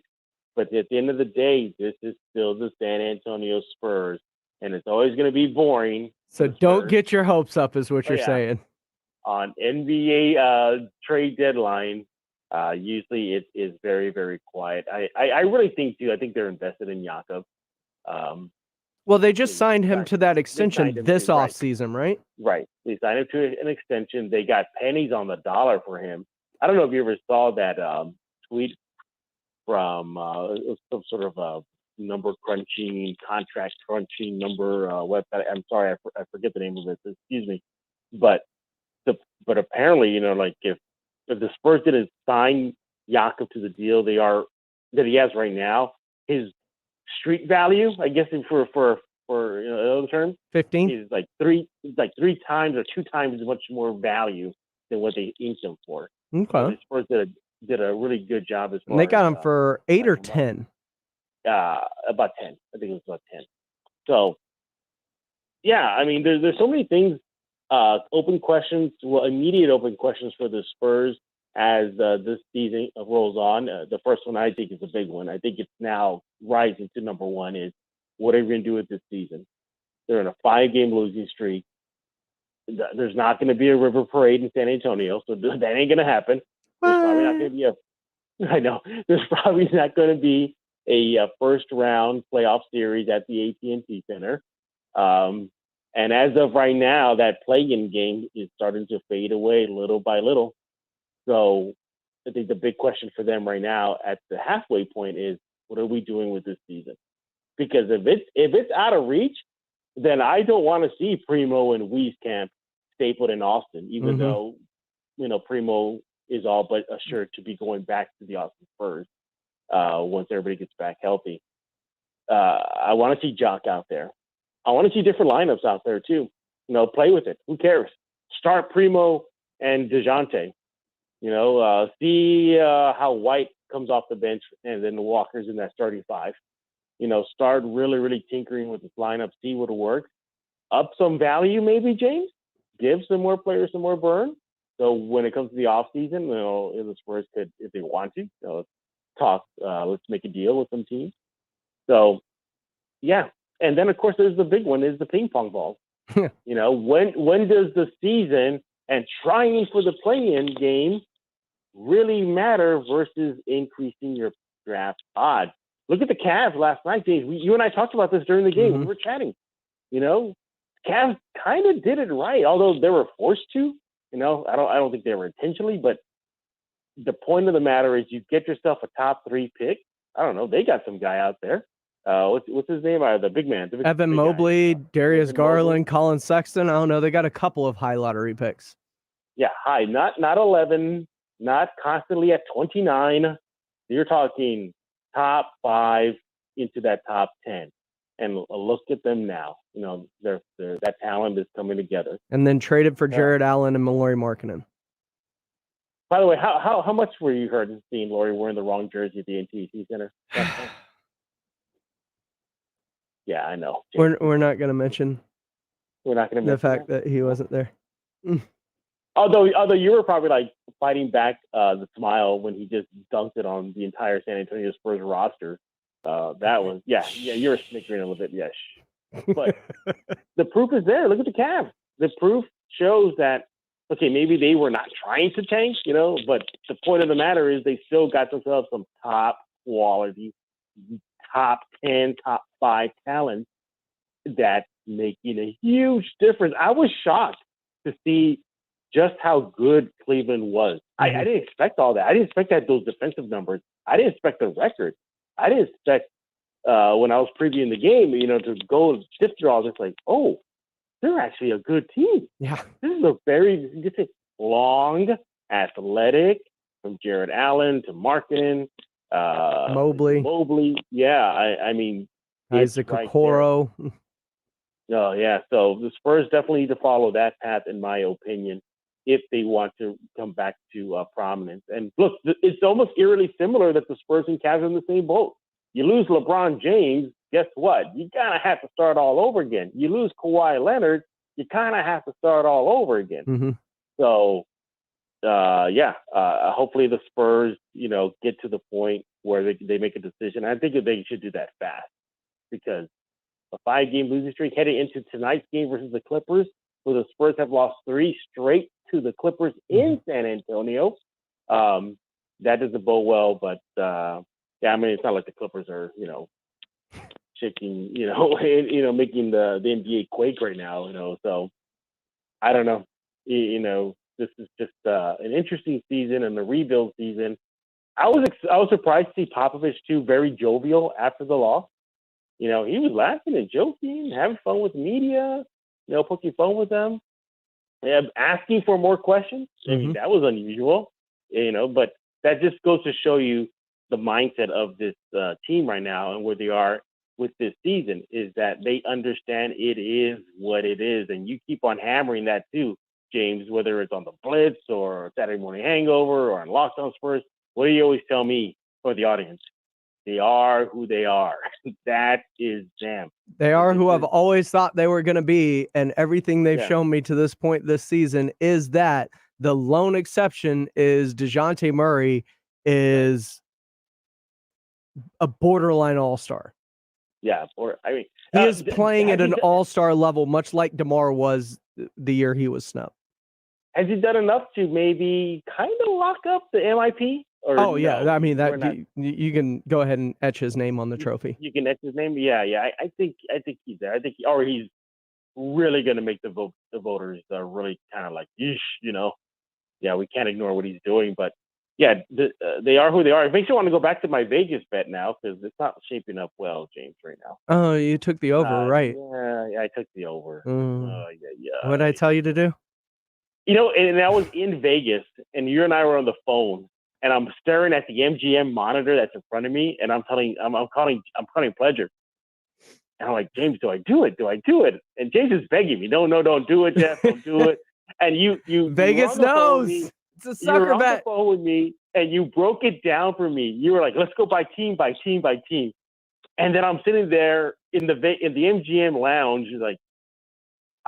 But at the end of the day, this is still the San Antonio Spurs. And it's always going to be boring.
So don't get your hopes up is what you're saying.
On NBA trade deadline, usually it is very, very quiet. I really think, too, I think they're invested in Jakob.
Well, they just signed him to that extension this offseason, right?
Right. They signed him to an extension. They got pennies on the dollar for him. I don't know if you ever saw that tweet from some sort of number crunching, contract crunching number website. I'm sorry, I forget the name of it. Excuse me. But apparently, if the Spurs didn't sign Jakob to the deal that he has right now, his street value, I guess for other terms,
15
is like three times or 2 times as much more value than what they inked him for.
Okay,
so the Spurs did a really good job as far.
And they got him for 8 or 10.
About 10. I think it was about 10. So yeah, I mean, there's so many things. Open questions, immediate open questions for the Spurs as this season rolls on. The first one I think is a big one. I think it's now rising to number one is, what are we going to do with this season? They're in a 5-game losing streak. There's not going to be a river parade in San Antonio, so that ain't going to happen. There's probably not going to be I know. There's probably not going to be a first-round playoff series at the AT&T Center. And as of right now, that play-in game is starting to fade away little by little. So I think the big question for them right now at the halfway point is, what are we doing with this season? Because if it's out of reach, then I don't want to see Primo and Wieskamp stapled in Austin, even though, Primo is all but assured to be going back to the Austin Spurs once everybody gets back healthy. I want to see Jock out there. I want to see different lineups out there too. Play with it. Who cares? Start Primo and DeJounte. See how White comes off the bench and then Walker's in that starting five. Start really, really tinkering with this lineup, see what'll work. Up some value maybe, James. Give some more players some more burn. So when it comes to the offseason, the Spurs could, if they want to, talk, let's make a deal with some teams. So, yeah. And then, of course, there's the big one is the ping pong ball. When does the season and trying for the play-in game really matter versus increasing your draft odds? Look at the Cavs last night, Dave. You and I talked about this during the game.
Mm-hmm.
We were chatting. Cavs kind of did it right, although they were forced to. I don't think they were intentionally, but the point of the matter is you get yourself a top 3 pick. I don't know. They got some guy out there. What's his name? The big man.
Evan Mobley, Darius Garland, Colin Sexton. I don't know. They got a couple of high lottery picks.
Yeah, high. Not 11. Not constantly at 29. You're talking top 5 into that top 10. And look at them now. That talent is coming together.
And then traded for Jared Allen and Mallory Markkinen.
By the way, how much were you heard seeing Laurie wearing the wrong jersey at the NTC Center? Yeah, I know.
We're not going to mention.
We're not going to
the fact that he wasn't there.
Although you were probably like fighting back the smile when he just dunked it on the entire San Antonio Spurs roster. That was you were snickering a little bit, yes. But the proof is there. Look at the Cavs. The proof shows that maybe they were not trying to tank, but the point of the matter is they still got themselves some top quality, top 10, top 5 talent that's making a huge difference. I was shocked to see just how good Cleveland was. I didn't expect all that. I didn't expect those defensive numbers. I didn't expect the record. I didn't expect when I was previewing the game, to go shift draws. It's like, oh, they're actually a good team.
Yeah,
this is a very long, athletic, from Jared Allen to Markkinen, Mobley. Yeah, I mean,
Isaac Okoro.
Oh yeah, so the Spurs definitely need to follow that path, in my opinion, if they want to come back to prominence. And look, it's almost eerily similar that the Spurs and Cavs are in the same boat. You lose LeBron James, guess what? You kind of have to start all over again. You lose Kawhi Leonard, you kind of have to start all over again.
Mm-hmm.
So, hopefully the Spurs, get to the point where they make a decision. I think they should do that fast because a 5-game losing streak heading into tonight's game versus the Clippers, where the Spurs have lost 3 straight to the Clippers in San Antonio. That doesn't bode well, but it's not like the Clippers are, shaking, making the NBA quake right now, so I don't know. This is just an interesting season and a rebuild season. I was surprised to see Popovich too, very jovial after the loss. He was laughing and joking, having fun with media, poking fun with them, asking for more questions. I mean, that was unusual, but that just goes to show you the mindset of this team right now and where they are with this season is that they understand it is what it is. And you keep on hammering that too, James, whether it's on the Blitz or Saturday Morning Hangover or on Locked On Spurs. What do you always tell me for the audience? They are who they are. That is them.
They are who I've always thought they were going to be. And everything they've shown me to this point this season is that the lone exception is DeJounte Murray is a borderline all-star.
Yeah.
He is playing at an all-star level, much like DeMar was the year he was snubbed.
Has he done enough to maybe kind of lock up the MIP?
I mean, that you can go ahead and etch his name on the trophy.
You can etch his name. Yeah. I think he's there. I think he's really going to make the voters really kind of like, yeesh, Yeah, we can't ignore what he's doing, but yeah, they are who they are. It makes me want to go back to my Vegas bet now because it's not shaping up well, James, right now.
Oh, you took the over, right?
Yeah, I took the over.
What did I tell you to do?
And I was in Vegas, and you and I were on the phone, and I'm staring at the MGM monitor that's in front of me, and I'm calling Pledger. And I'm like, James, do I do it? Do I do it? And James is begging me, no, don't do it, Jeff, don't do it. And you
Vegas knows. It's a sucker bet.
You were on the phone with me, and you broke it down for me. You were like, let's go by team, by team, by team. And then I'm sitting there in the MGM lounge, like,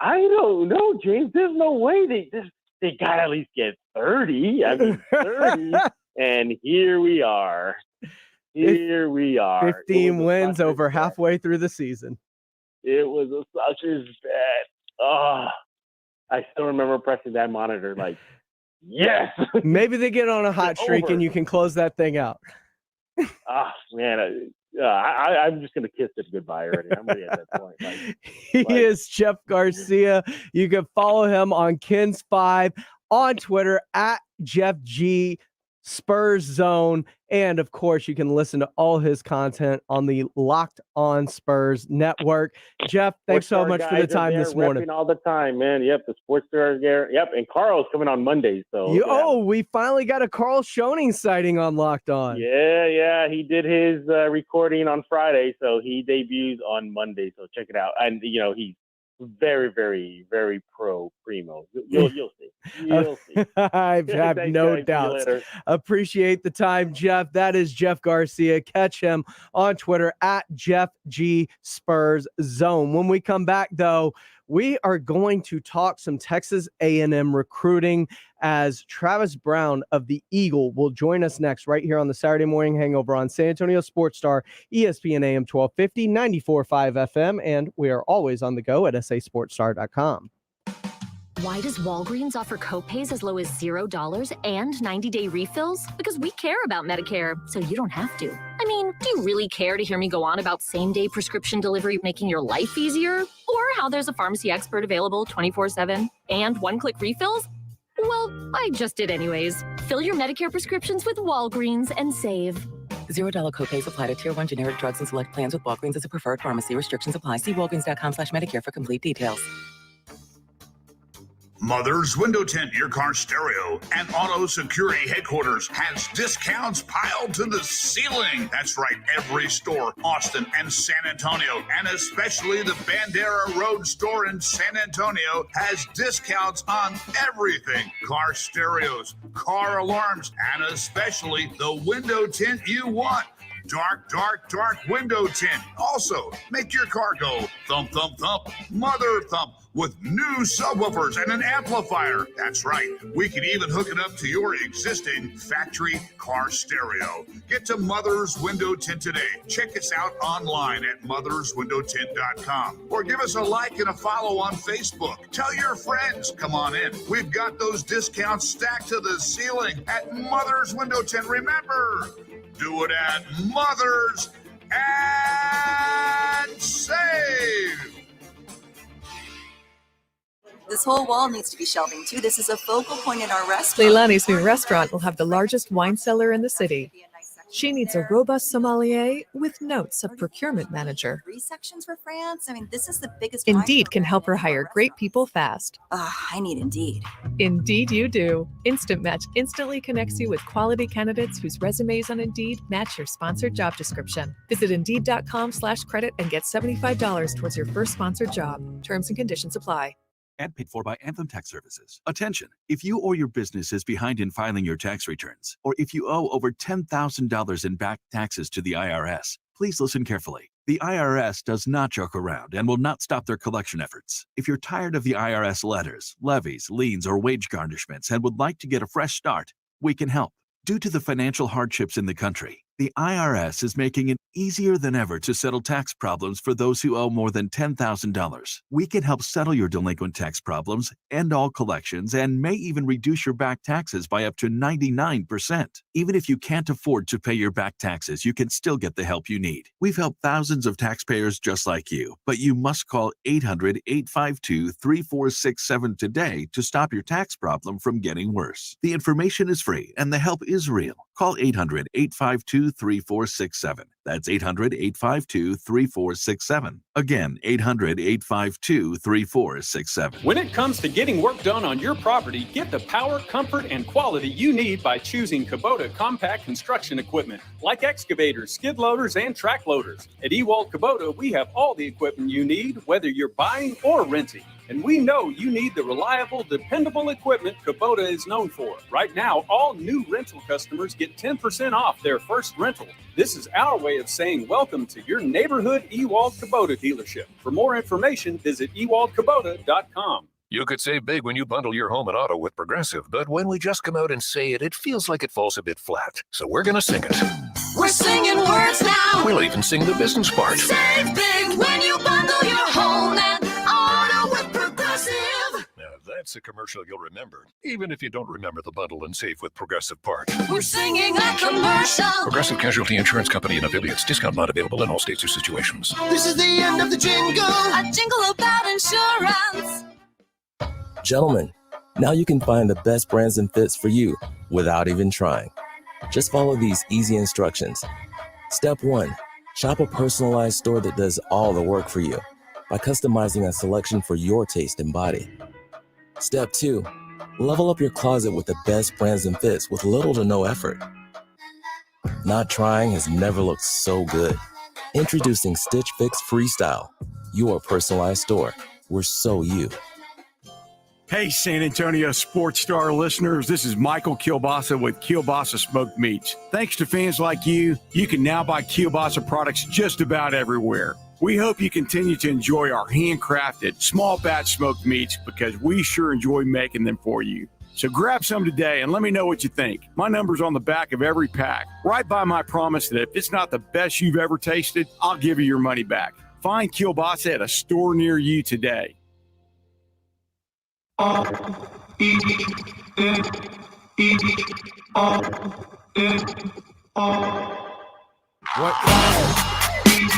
I don't know, James. There's no way they got to at least get 30. I mean, 30. And here we are.
15 wins over halfway through the season.
It was a sucker's bet. Oh, I still remember pressing that monitor like, yes.
Maybe they get on a hot streak and you can close that thing out.
Oh, man. I'm just going to kiss it goodbye already. I'm ready at that point.
He is Jeff Garcia. You can follow him on Kins5 on Twitter at Jeff G Spurs Zone. And of course, you can listen to all his content on the Locked On Spurs Network. Jeff, thanks so much for the time this morning.
All the time, man. Yep, the sports stars there. Yep, and Carl's coming on Monday. So
we finally got a Carl Schoening sighting on Locked On.
Yeah, he did his recording on Friday, so he debuts on Monday. So check it out. And he's very, very, very primo. You'll see. You'll see.
I have no doubts. Appreciate the time, Jeff. That is Jeff Garcia. Catch him on Twitter at Jeff G Spurs Zone. When we come back, though, we are going to talk some Texas A&M recruiting as Travis Brown of the Eagle will join us next right here on the Saturday Morning Hangover on San Antonio Sports Star, ESPN AM 1250, 94.5 FM, and we are always on the go at sasportstar.com.
Why does Walgreens offer copays as low as $0 and 90-day refills? Because we care about Medicare, so you don't have to. I mean, do you really care to hear me go on about same-day prescription delivery making your life easier? Or how there's a pharmacy expert available 24/7 and one-click refills? Well, I just did anyways. Fill your Medicare prescriptions with Walgreens and save.
$0 copays apply to Tier 1 generic drugs and select plans with Walgreens as a preferred pharmacy. Restrictions apply. See walgreens.com/Medicare for complete details.
Mother's Window Tint, your car stereo, and auto security headquarters has discounts piled to the ceiling. That's right, every store, Austin and San Antonio, and especially the Bandera Road store in San Antonio has discounts on everything. Car stereos, car alarms, and especially the window tint you want. Dark window tint. Also, make your car go thump, thump, thump, mother thump with new subwoofers and an amplifier. That's right. We can even hook it up to your existing factory car stereo. Get to Mother's Window Tint today. Check us out online at motherswindowtint.com or give us a like and a follow on Facebook. Tell your friends. Come on in. We've got those discounts stacked to the ceiling at Mother's Window Tint. Remember, do it at Mother's and save.
This whole wall needs to be shelving too. This is a focal point in our restaurant.
Leilani's new restaurant will have the largest wine cellar in the city. She needs a robust sommelier with notes of procurement manager.
3 sections for France. I mean, this is the biggest.
Indeed can help her hire great people fast.
I need Indeed.
Indeed you do. Instant Match instantly connects you with quality candidates whose resumes on Indeed match your sponsored job description. Visit Indeed.com/credit and get $75 towards your first sponsored job. Terms and conditions apply.
Ad paid for by Anthem Tax Services. Attention! If you or your business is behind in filing your tax returns, or if you owe over $10,000 in back taxes to the IRS, please listen carefully. The IRS does not joke around and will not stop their collection efforts. If you're tired of the IRS letters, levies, liens, or wage garnishments and would like to get a fresh start, we can help. Due to the financial hardships in the country, the IRS is making it easier than ever to settle tax problems for those who owe more than $10,000. We can help settle your delinquent tax problems, end all collections, and may even reduce your back taxes by up to 99%. Even if you can't afford to pay your back taxes, you can still get the help you need. We've helped thousands of taxpayers just like you, but you must call 800-852-3467 today to stop your tax problem from getting worse. The information is free and the help is real. Call 800-852-3467 800-852-3467. That's 800-852-3467. Again, 800-852-3467.
When it comes to getting work done on your property, get the power, comfort, and quality you need by choosing Kubota compact construction equipment, like excavators, skid loaders, and track loaders. At Ewald Kubota, we have all the equipment you need, whether you're buying or renting. And we know you need the reliable, dependable equipment Kubota is known for. Right now, all new rental customers get 10% off their first rental. This is our way of saying welcome to your neighborhood Ewald Kubota dealership. For more information, visit ewaldkubota.com.
You could save big when you bundle your home and auto with Progressive, but when we just come out and say it, it feels like it falls a bit flat. So we're going to sing it.
We're singing words now.
We'll even sing the business part.
Save big when you bundle your home and auto with Progressive.
Now, that's a commercial you'll remember, even if you don't remember the bundle and save with Progressive part.
We're singing a commercial.
Progressive Casualty Insurance Company and affiliates. Discount not available in all states or situations.
This is the end of the jingle. A jingle about insurance.
Gentlemen, now you can find the best brands and fits for you without even trying. Just follow these easy instructions. Step 1, shop a personalized store that does all the work for you by customizing a selection for your taste and body. Step 2, level up your closet with the best brands and fits with little to no effort. Not trying has never looked so good. Introducing Stitch Fix Freestyle, your personalized store. We're so you.
Hey, San Antonio Sports Star listeners, this is Michael Kielbasa with Kielbasa Smoked Meats. Thanks to fans like you, you can now buy Kielbasa products just about everywhere. We hope you continue to enjoy our handcrafted, small batch smoked meats because we sure enjoy making them for you. So grab some today and let me know what you think. My number's on the back of every pack. Right by my promise that if it's not the best you've ever tasted, I'll give you your money back. Find Kielbasa at a store near you today.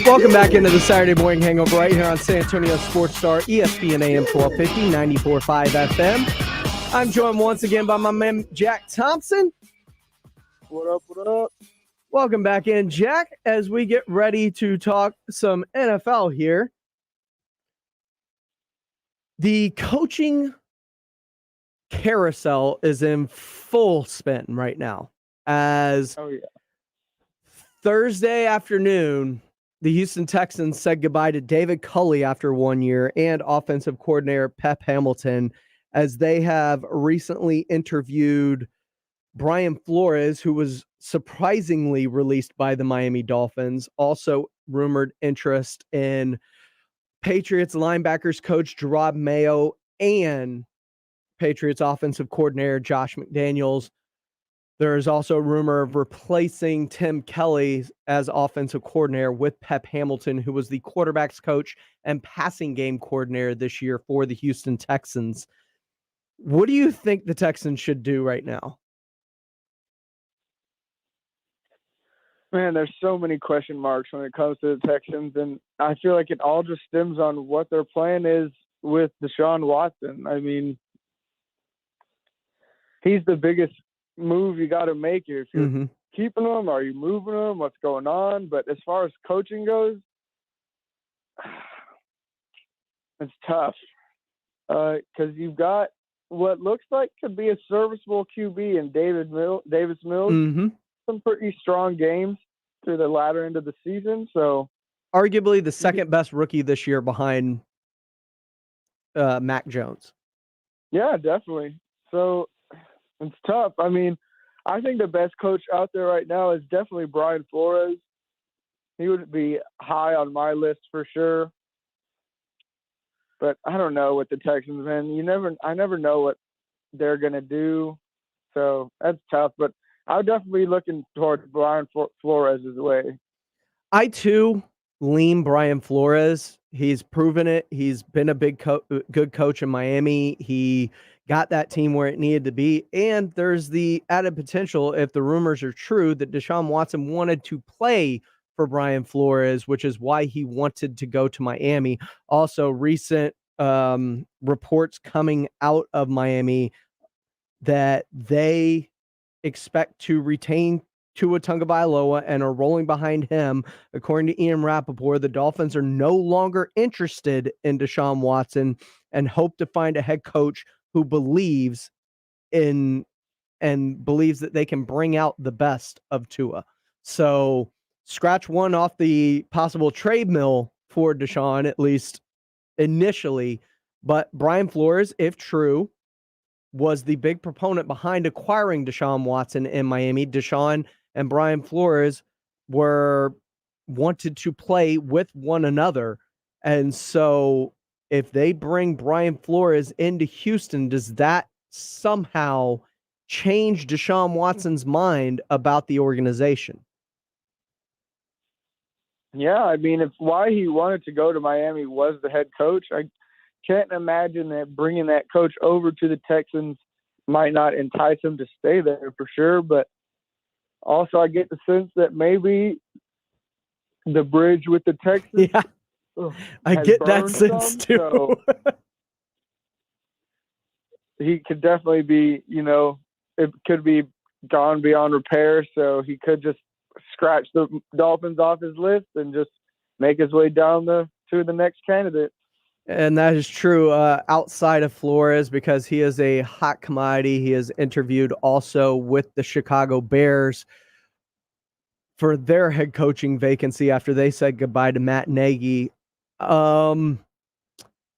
Welcome back into the Saturday morning hangover right here on San Antonio Sports Star, ESPN AM 1250, 94.5 FM. I'm joined once again by my man, Jack Thompson.
What up, what up?
Welcome back in, Jack, as we get ready to talk some NFL here. The coaching carousel is in full spin right now as Thursday afternoon, the Houston Texans said goodbye to David Culley after 1 year and offensive coordinator Pep Hamilton, as they have recently interviewed Brian Flores, who was surprisingly released by the Miami Dolphins. Also rumored interest in Patriots linebackers coach Gerard Mayo and Patriots offensive coordinator Josh McDaniels. There is also a rumor of replacing Tim Kelly as offensive coordinator with Pep Hamilton, who was the quarterback's coach and passing game coordinator this year for the Houston Texans. What do you think the Texans should do right now?
Man, there's so many question marks when it comes to the Texans, and I feel like it all just stems on what their plan is with Deshaun Watson. I mean, he's the biggest move you got to make here. If you're keeping him, are you moving him? What's going on? But as far as coaching goes, it's tough because you've got what looks like could be a serviceable QB in Davis Mills. Some pretty strong games through the latter end of the season. So
arguably the second best rookie this year behind Mac Jones.
Yeah, definitely. So it's tough. I mean, I think the best coach out there right now is definitely Brian Flores. He would be high on my list for sure. But I don't know with the Texans, man. I never know what they're going to do. So that's tough. But I would definitely be looking towards Brian Flores' way.
I, too, lean Brian Flores. He's proven it. He's been a good coach in Miami. He got that team where it needed to be. And there's the added potential, if the rumors are true, that Deshaun Watson wanted to play for Brian Flores, which is why he wanted to go to Miami. Also, recent reports coming out of Miami that they expect to retain Tua Tagovailoa and are rolling behind him. According to Ian Rappaport, the Dolphins are no longer interested in Deshaun Watson and hope to find a head coach who believes in and believes that they can bring out the best of Tua. So scratch one off the possible trade mill for Deshaun, at least initially. But Brian Flores, if true, was the big proponent behind acquiring Deshaun Watson in Miami. Deshaun and Brian Flores wanted to play with one another. And so if they bring Brian Flores into Houston, does that somehow change Deshaun Watson's mind about the organization?
Yeah, I mean, if why he wanted to go to Miami was the head coach, I can't imagine that bringing that coach over to the Texans might not entice him to stay there for sure. But also, I get the sense that maybe the bridge with the Texans.
Yeah, I
has
get that
burned
sense
some,
too.
so he could definitely be, it could be gone beyond repair. So he could just scratch the Dolphins off his list and just make his way down to the next candidate.
And that is true outside of Flores, because he is a hot commodity. He is interviewed also with the Chicago Bears for their head coaching vacancy after they said goodbye to Matt Nagy.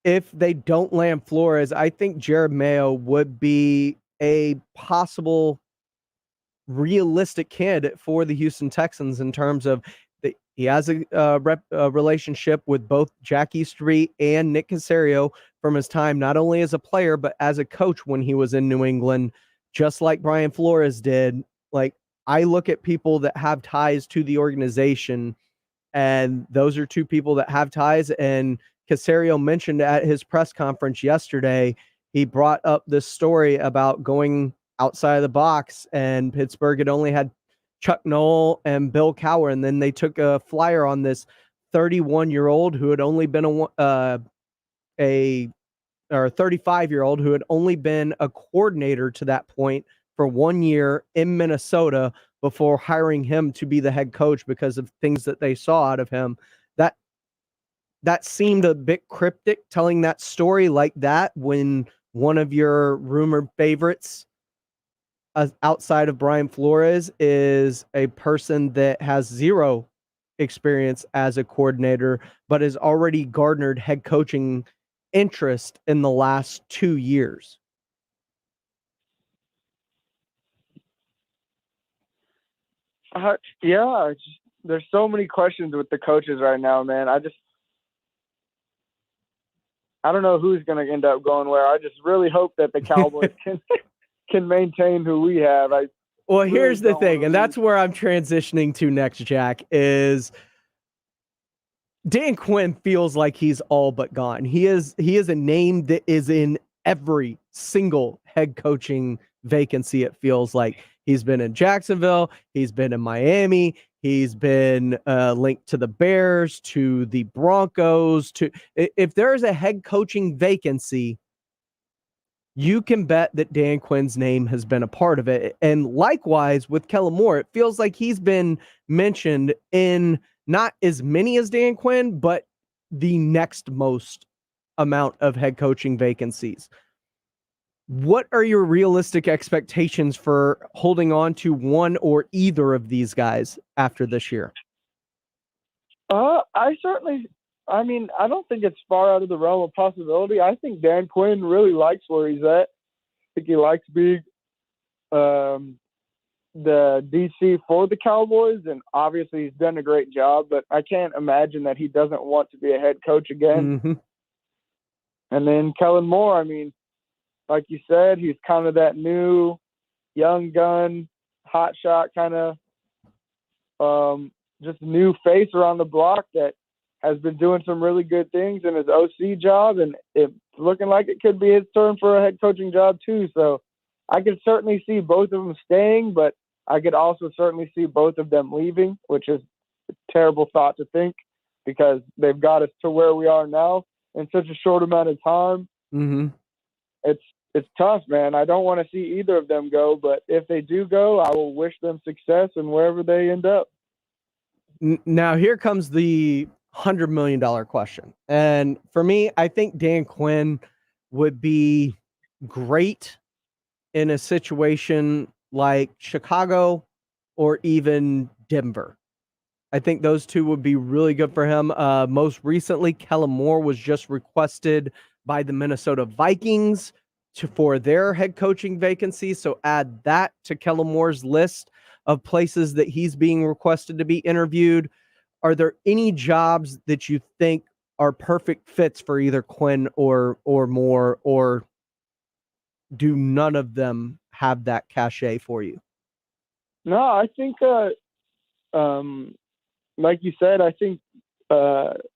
If they don't land Flores, I think Jared Mayo would be a possible realistic candidate for the Houston Texans in terms of he has a relationship with both Jack Easterby and Nick Caserio from his time, not only as a player, but as a coach when he was in New England, just like Brian Flores did. Like, I look at people that have ties to the organization, and those are two people that have ties. And Caserio mentioned at his press conference yesterday, he brought up this story about going outside of the box, and Pittsburgh had only had Chuck Noll and Bill Cowher, and then they took a flyer on this 31-year-old who had only been a 35-year-old who had only been a coordinator to that point for 1 year in Minnesota before hiring him to be the head coach because of things that they saw out of him. That seemed a bit cryptic, telling that story like that when one of your rumored favorites outside of Brian Flores is a person that has zero experience as a coordinator, but has already garnered head coaching interest in the last 2 years.
There's so many questions with the coaches right now, man. I don't know who's going to end up going where. I just really hope that the Cowboys can maintain who we have.
Well, here's the thing, and that's where I'm transitioning to next, Jack, is Dan Quinn feels like he's all but gone. He is a name that is in every single head coaching vacancy, it feels like. He's been in Jacksonville. He's been in Miami. He's been linked to the Bears, to the Broncos. If there's a head coaching vacancy, you can bet that Dan Quinn's name has been a part of it. And likewise with Kellen Moore, it feels like he's been mentioned in not as many as Dan Quinn, but the next most amount of head coaching vacancies. What are your realistic expectations for holding on to one or either of these guys after this year?
I don't think it's far out of the realm of possibility. I think Dan Quinn really likes where he's at. I think he likes being the DC for the Cowboys, and obviously he's done a great job, but I can't imagine that he doesn't want to be a head coach again.
Mm-hmm.
And then Kellen Moore, like you said, he's kind of that new young gun, hot shot kind of just new face around the block that has been doing some really good things in his OC job, and it's looking like it could be his turn for a head coaching job too. So I could certainly see both of them staying, but I could also certainly see both of them leaving, which is a terrible thought to think because they've got us to where we are now in such a short amount of time.
Mm-hmm.
it's tough, man. I don't want to see either of them go, but if they do go, I will wish them success in wherever they end up.
Now, here comes the $100 million question. And for me, I think Dan Quinn would be great in a situation like Chicago or even Denver. I think those two would be really good for him. Most recently, Kellen Moore was just requested by the Minnesota Vikings for their head coaching vacancy. So add that to Kellen Moore's list of places that he's being requested to be interviewed. Are there any jobs that you think are perfect fits for either Quinn or Moore, or do none of them have that cachet for you?
No, I think, like you said, I think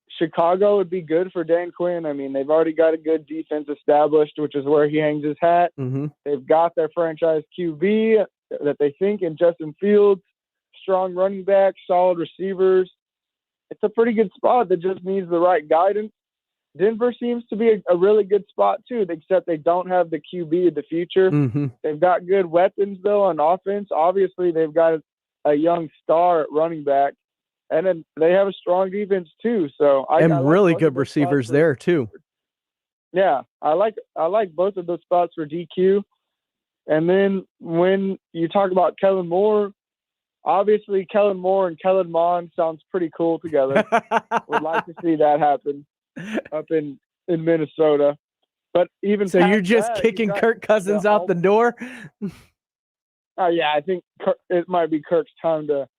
Chicago would be good for Dan Quinn. I mean, they've already got a good defense established, which is where he hangs his hat.
Mm-hmm.
They've got their franchise QB that they think in Justin Fields, strong running back, solid receivers. It's a pretty good spot that just needs the right guidance. Denver seems to be a really good spot too, except they don't have the QB of the future.
Mm-hmm.
They've got good weapons though on offense. Obviously, they've got a young star at running back, and then they have a strong defense too. So I like
really
both
good
of those
receivers
spots
there too.
Yeah, I like both of those spots for DQ. And then when you talk about Kellen Moore, obviously Kellen Moore and Kellen Mond sounds pretty cool together. Would like to see that happen up in Minnesota. But even
so you're just
that,
kicking Kirk Cousins out the door?
Yeah, I think it might be Kirk's time to.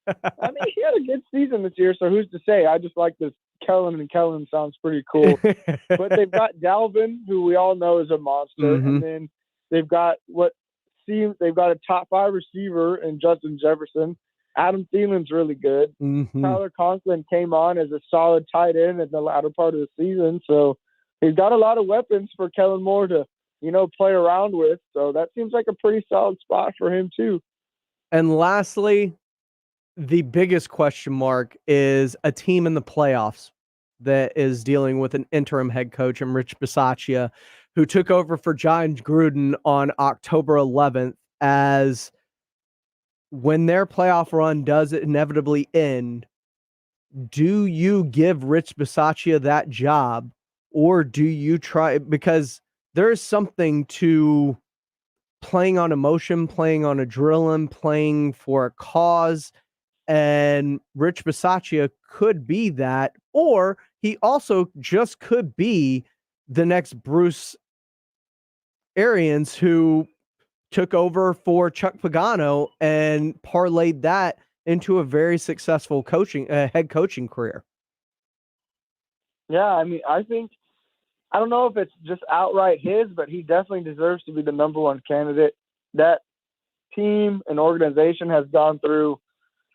I mean, he had a good season this year, so who's to say? I just like this Kellen and Kellen sounds pretty cool. But they've got Dalvin, who we all know is a monster,
Mm-hmm.
and then they've got they've got a top 5 receiver in Justin Jefferson. Adam Thielen's really good.
Mm-hmm.
Tyler Conklin came on as a solid tight end in the latter part of the season, so he's got a lot of weapons for Kellen Moore to, play around with. So that seems like a pretty solid spot for him too.
And lastly, the biggest question mark is a team in the playoffs that is dealing with an interim head coach, and Rich Bisaccia, who took over for John Gruden on October 11th, as when their playoff run does inevitably end, do you give Rich Bisaccia that job, or do you try, because there is something to playing on emotion, playing on adrenaline, playing for a cause, and Rich Bisaccia could be that, or he also just could be the next Bruce Arians, who took over for Chuck Pagano and parlayed that into a very successful head coaching career.
Yeah, I mean, I don't know if it's just outright his, but he definitely deserves to be the number one candidate. That team and organization has gone through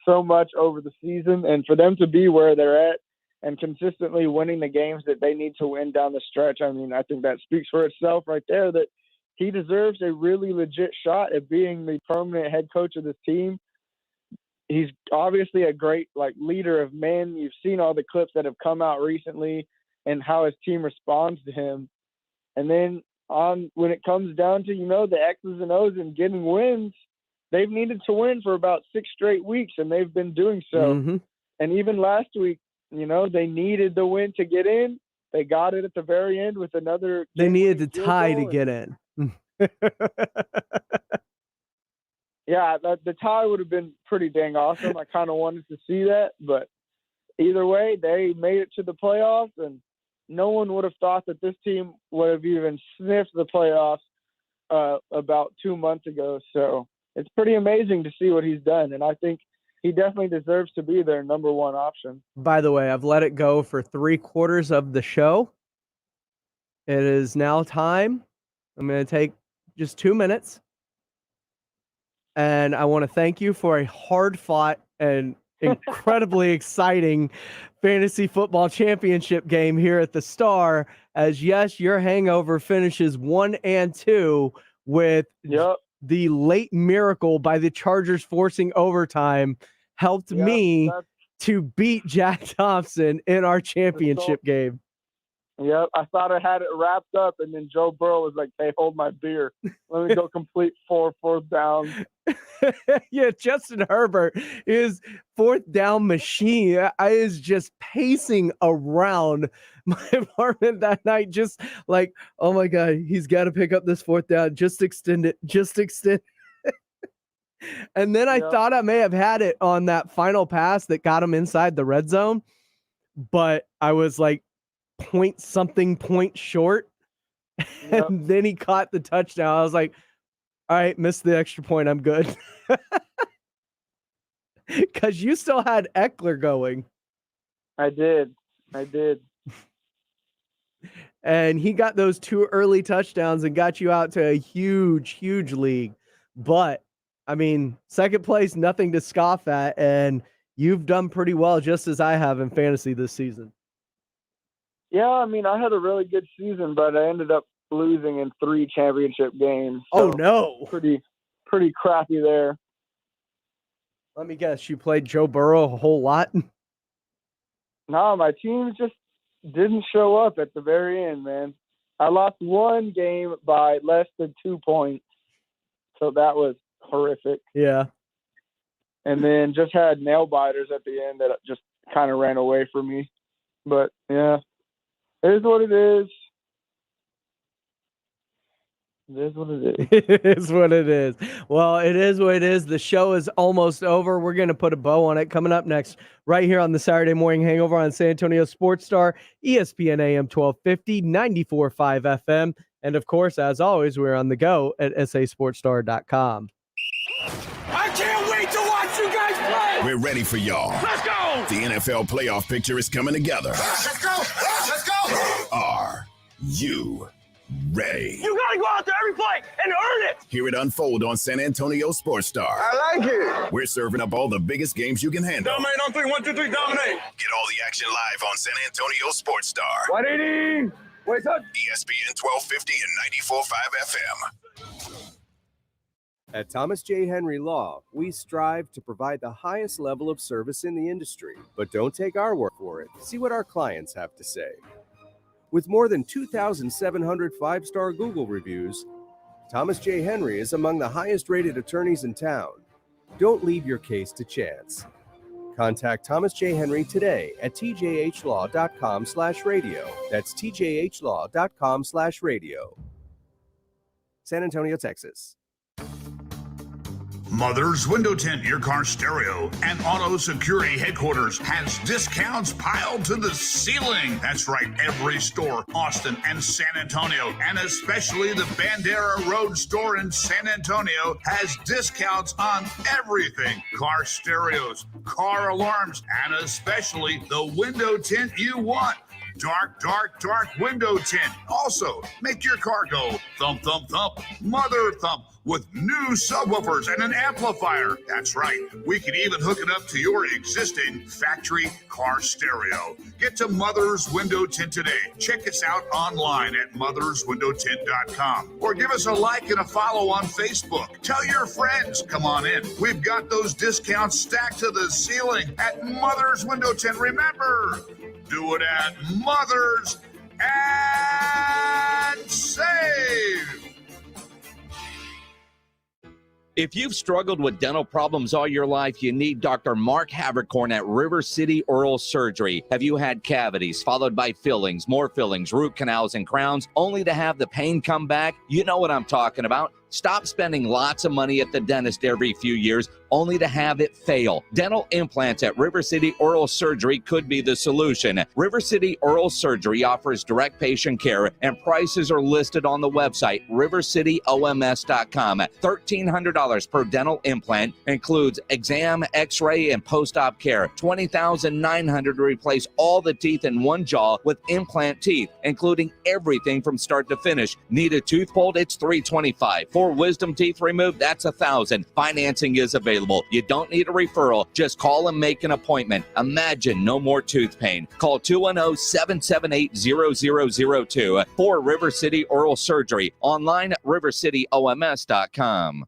so much over the season, and for them to be where they're at and consistently winning the games that they need to win down the stretch, I mean, I think that speaks for itself right there, that he deserves a really legit shot at being the permanent head coach of this team. He's obviously a great leader of men. You've seen all the clips that have come out recently and how his team responds to him. And then when it comes down to, the X's and O's and getting wins, they've needed to win for about 6 straight weeks, and they've been doing so.
Mm-hmm.
And even last week, they needed the win to get in. They got it at the very end with another.
They needed the tie to get in.
Yeah, the tie would have been pretty dang awesome. I kind of wanted to see that, but either way, they made it to the playoffs, and no one would have thought that this team would have even sniffed the playoffs about 2 months ago. So it's pretty amazing to see what he's done, and I think he definitely deserves to be their number one option.
By the way, I've let it go for 3/4 of the show. It is now time. I'm going to take just 2 minutes. And I want to thank you for a hard-fought and incredibly exciting fantasy football championship game here at the Star. As yes, your Hangover finishes 1-2 with the late miracle by the Chargers forcing overtime helped me to beat Jack Thompson in our championship game.
Yep, I thought I had it wrapped up, and then Joe Burrow was like, "Hey, hold my beer. Let me go complete 4 fourth downs."
Yeah, Justin Herbert is fourth down machine. I is just pacing around my apartment that night, just like, oh my God, he's got to pick up this fourth down. Just extend it. Just extend. And then I thought I may have had it on that final pass that got him inside the red zone, but I was like point short. And then he caught the touchdown. I was like, all right, missed the extra point. I'm good. Because you still had Eckler going.
I did.
And he got those 2 early touchdowns and got you out to a huge, huge league. But, I mean, second place, nothing to scoff at. And you've done pretty well, just as I have in fantasy this season.
Yeah, I mean, I had a really good season, but I ended up losing in 3 championship games.
Oh, no.
Pretty crappy there.
Let me guess, you played Joe Burrow a whole lot?
No, my team just didn't show up at the very end, man. I lost 1 game by less than 2 points, so that was horrific.
Yeah.
And then just had nail biters at the end that just kind of ran away from me. But, yeah, it is what it is. It is what it is.
It is what it is. Well, it is what it is. The show is almost over. We're going to put a bow on it. Coming up next, right here on the Saturday Morning Hangover on San Antonio Sports Star, ESPN AM 1250, 94.5 FM. And, of course, as always, we're on the go at sasportstar.com.
I can't wait to watch you guys play. We're ready for y'all. Let's go. The NFL playoff picture is coming together. Let's go. Let's go. Are you ready?
You gotta go out there every play and earn it.
Hear it unfold on San Antonio Sports Star.
I like it.
We're serving up all the biggest games you can handle.
Dominate on 3, 1, 2, 3, dominate.
Get all the action live on San Antonio Sports Star.
180. Wait up.
ESPN 1250 and 94.5 FM.
At Thomas J. Henry Law, we strive to provide the highest level of service in the industry. But don't take our word for it. See what our clients have to say. With more than 2,700 5-star Google reviews, Thomas J. Henry is among the highest-rated attorneys in town. Don't leave your case to chance. Contact Thomas J. Henry today at tjhlaw.com/radio. That's tjhlaw.com/radio. San Antonio, Texas.
Mother's Window Tint, your car stereo, and auto security headquarters has discounts piled to the ceiling. That's right, every store, Austin and San Antonio, and especially the Bandera Road store in San Antonio has discounts on everything. Car stereos, car alarms, and especially the window tint you want. Dark, dark, dark window tint. Also, make your car go thump, thump, thump, mother thump with new subwoofers and an amplifier. That's right. We can even hook it up to your existing factory car stereo. Get to Mother's Window Tint today. Check us out online at motherswindowtint.com or give us a like and a follow on Facebook. Tell your friends. Come on in. We've got those discounts stacked to the ceiling at Mother's Window Tint. Remember, do it at Mother's and save.
If you've struggled with dental problems all your life, you need Dr. Mark Havercorn at River City Oral Surgery. Have you had cavities followed by fillings, more fillings, root canals, and crowns, only to have the pain come back? You know what I'm talking about. Stop spending lots of money at the dentist every few years only to have it fail. Dental implants at River City Oral Surgery could be the solution. River City Oral Surgery offers direct patient care, and prices are listed on the website rivercityoms.com. $1,300 per dental implant, includes exam, x-ray, and post-op care. $20,900 to replace all the teeth in one jaw with implant teeth, including everything from start to finish. Need a tooth pulled? It's $325. For wisdom teeth removed, that's $1,000. Financing is available. You don't need a referral. Just call and make an appointment. Imagine no more tooth pain. Call 210-778-0002 for River City Oral Surgery. Online at rivercityoms.com.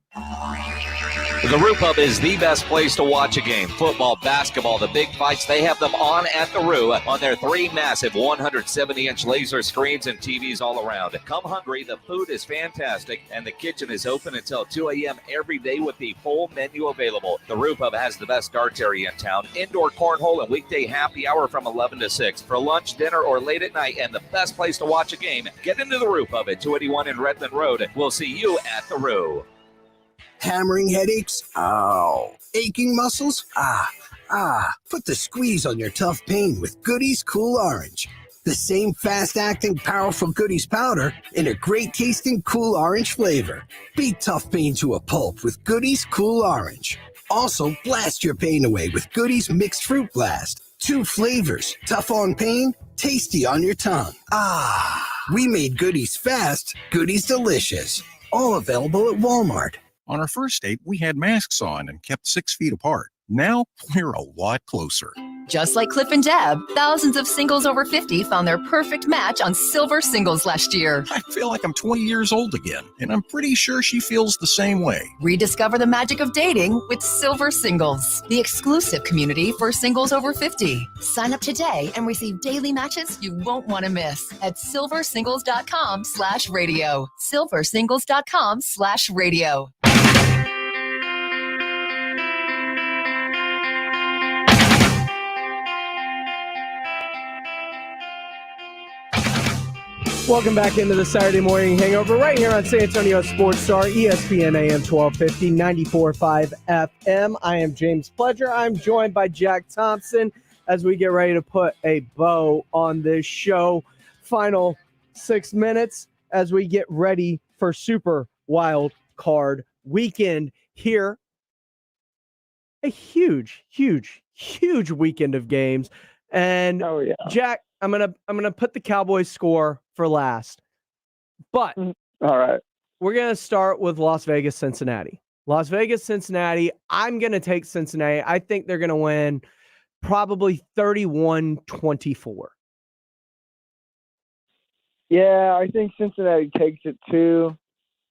The Roo Pub is the best place to watch a game. Football, basketball, the big fights, they have them on at the Roo on their 3 massive 170-inch laser screens and TVs all around. Come hungry, the food is fantastic, and the kitchen is open until 2 a.m. every day with the full menu available. The Roo Pub has the best darts area in town, indoor cornhole and weekday happy hour from 11 to 6. For lunch, dinner, or late at night, and the best place to watch a game, get into the Roo Pub at 281 in Redmond Road. We'll see you at the Roo.
Hammering headaches? Ow. Aching muscles? Put the squeeze on your tough pain with Goody's Cool Orange. The same fast-acting, powerful Goody's powder in a great-tasting Cool Orange flavor. Beat tough pain to a pulp with Goody's Cool Orange. Also, blast your pain away with Goody's Mixed Fruit Blast. 2 flavors, tough on pain, tasty on your tongue. We made Goody's fast, Goody's delicious. All available at Walmart.
On our first date, we had masks on and kept 6 feet apart. Now, we're a lot closer.
Just like Cliff and Deb, thousands of singles over 50 found their perfect match on Silver Singles last year.
I feel like I'm 20 years old again, and I'm pretty sure she feels the same way.
Rediscover the magic of dating with Silver Singles, the exclusive community for singles over 50. Sign up today and receive daily matches you won't want to miss at silversingles.com/radio. silversingles.com/radio.
Welcome back into the Saturday Morning Hangover right here on San Antonio Sports Star, ESPN AM 1250, 94.5 FM. I am James Pledger. I'm joined by Jack Thompson as we get ready to put a bow on this show. Final 6 minutes as we get ready for Super Wild Card Weekend here. A huge weekend of games. And Jack, I'm gonna put the Cowboys score for last. But
all right,
we're gonna start with Las Vegas, Cincinnati. Las Vegas, Cincinnati. I'm gonna take Cincinnati. I think they're gonna win probably 31-24.
Yeah, I think Cincinnati takes it too.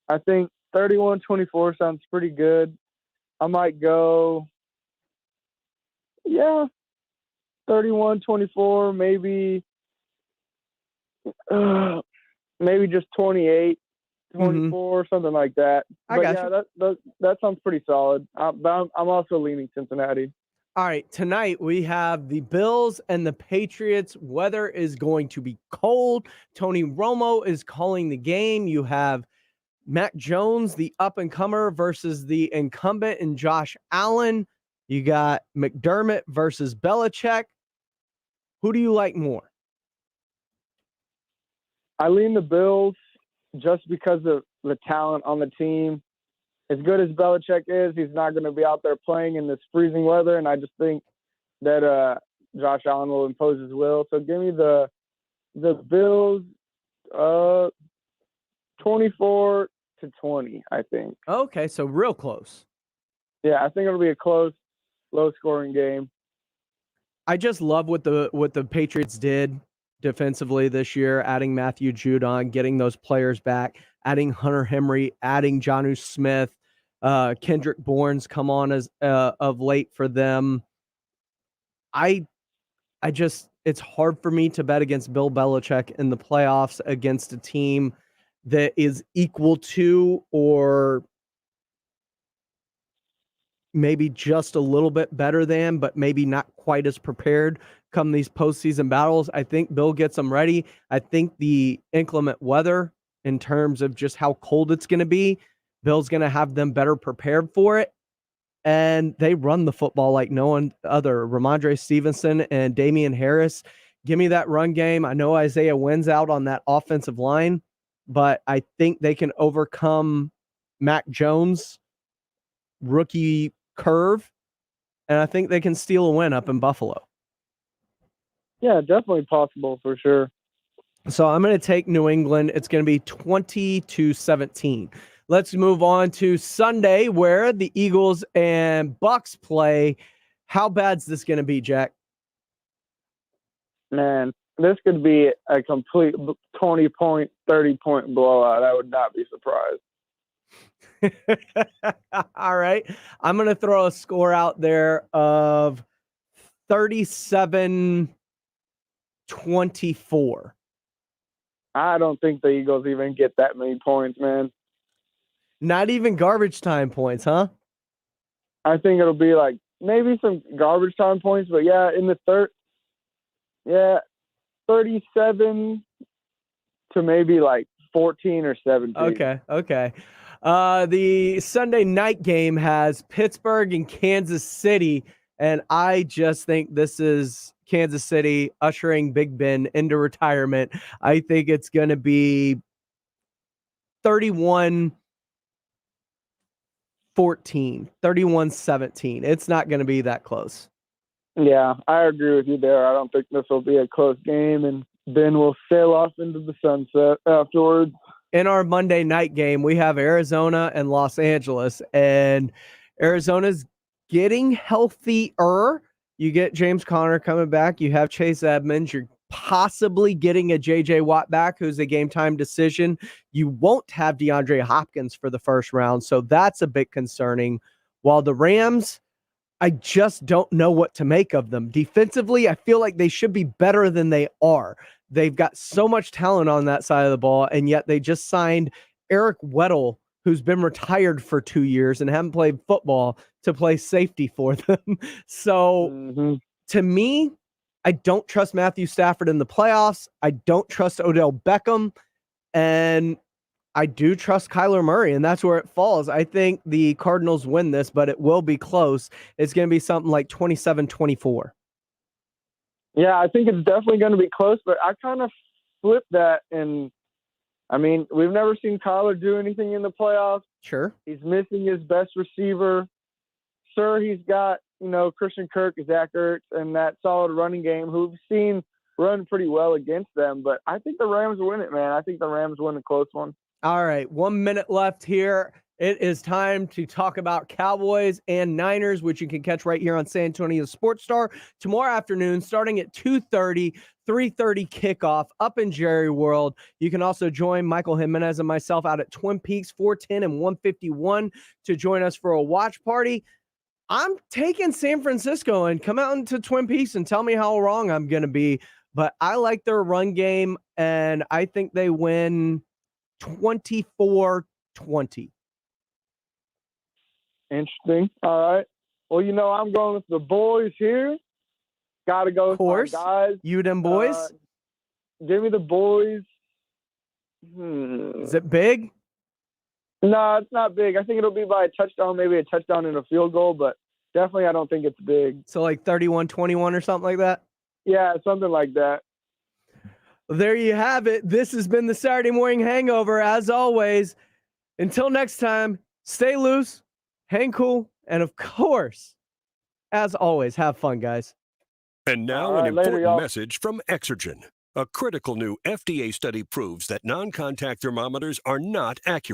I think 31-24 sounds pretty good. I might go, 31-24, maybe just 28-24, something like that. That sounds pretty solid. But I'm also leaning Cincinnati.
All right, tonight we have the Bills and the Patriots. Weather is going to be cold. Tony Romo is calling the game. You have Mac Jones, the up-and-comer, versus the incumbent in Josh Allen. You got McDermott versus Belichick. Who do you like more?
I lean the Bills just because of the talent on the team. As good as Belichick is, he's not going to be out there playing in this freezing weather, and I just think that Josh Allen will impose his will. So give me the Bills 24-20, I think.
Okay, so real close.
Yeah, I think it'll be a close, low-scoring game.
I just love what the Patriots did defensively this year, adding Matthew Judon, getting those players back, adding Hunter Henry, adding Jonnu Smith, Kendrick Bourne's come on as of late for them. I just, it's hard for me to bet against Bill Belichick in the playoffs against a team that is equal to or maybe just a little bit better than, but maybe not quite as prepared come these postseason battles. I think Bill gets them ready. I think the inclement weather in terms of just how cold it's going to be, Bill's going to have them better prepared for it. And they run the football like no one other. Ramondre Stevenson and Damian Harris, give me that run game. I know Isaiah Wynn's out on that offensive line, but I think they can overcome Mac Jones' rookie curve, and I think they can steal a win up in Buffalo.
Yeah, definitely possible for sure.
So I'm going to take New England. It's going to be 20-17. Let's move on to Sunday where the Eagles and Bucks play. How bad's this going to be, Jack?
Man, this could be a complete 20-point, 30-point blowout. I would not be surprised.
All right. I'm going to throw a score out there of 37-24.
I don't think the Eagles even get that many points, man.
Not even garbage time points, huh?
I think it'll be like maybe some garbage time points, but yeah, in the third, 37 to maybe like 14 or 17.
Okay. The Sunday night game has Pittsburgh and Kansas City, and I just think this is Kansas City ushering Big Ben into retirement. I think it's going to be 31-14, 31-17. It's not going to be that close.
Yeah, I agree with you there. I don't think this will be a close game, and Ben will sail off into the sunset afterwards.
In our Monday night game, we have Arizona and Los Angeles, and Arizona's getting healthier. You get James Conner coming back. You have Chase Edmonds. You're possibly getting a J.J. Watt back, who's a game-time decision. You won't have DeAndre Hopkins for the first round, so that's a bit concerning. While the Rams, I just don't know what to make of them. Defensively, I feel like they should be better than they are. They've got so much talent on that side of the ball, and yet they just signed Eric Weddle, who's been retired for 2 years and haven't played football, to play safety for them. So to me, I don't trust Matthew Stafford in the playoffs. I don't trust Odell Beckham, and I do trust Kyler Murray, and that's where it falls. I think the Cardinals win this, but it will be close. It's going to be something like 27-24.
Yeah, I think it's definitely going to be close, but I kind of flip that. And, I mean, we've never seen Kyler do anything in the playoffs.
Sure.
He's missing his best receiver. Sure, he's got, Christian Kirk, Zach Ertz, and that solid running game who we've seen run pretty well against them. But I think the Rams win it, man. I think the Rams win a close one.
All right, 1 minute left here. It is time to talk about Cowboys and Niners, which you can catch right here on San Antonio Sports Star tomorrow afternoon, starting at 2:30, 3:30 kickoff up in Jerry World. You can also join Michael Jimenez and myself out at Twin Peaks 410 and 151 to join us for a watch party. I'm taking San Francisco, and come out into Twin Peaks and tell me how wrong I'm going to be. But I like their run game, and I think they win 24-20.
Interesting. All right. Well, I'm going with the boys here. Got to go with my guys.
You them boys?
Give me the boys.
Is it big?
No, it's not big. I think it'll be by a touchdown, maybe a touchdown and a field goal, but definitely I don't think it's big.
So like 31-21 or something like that?
Yeah, something like that.
There you have it. This has been the Saturday Morning Hangover. As always, until next time, stay loose, hang cool, and of course, as always, have fun, guys.
And now an important message from Exergen. A critical new FDA study proves that non-contact thermometers are not accurate.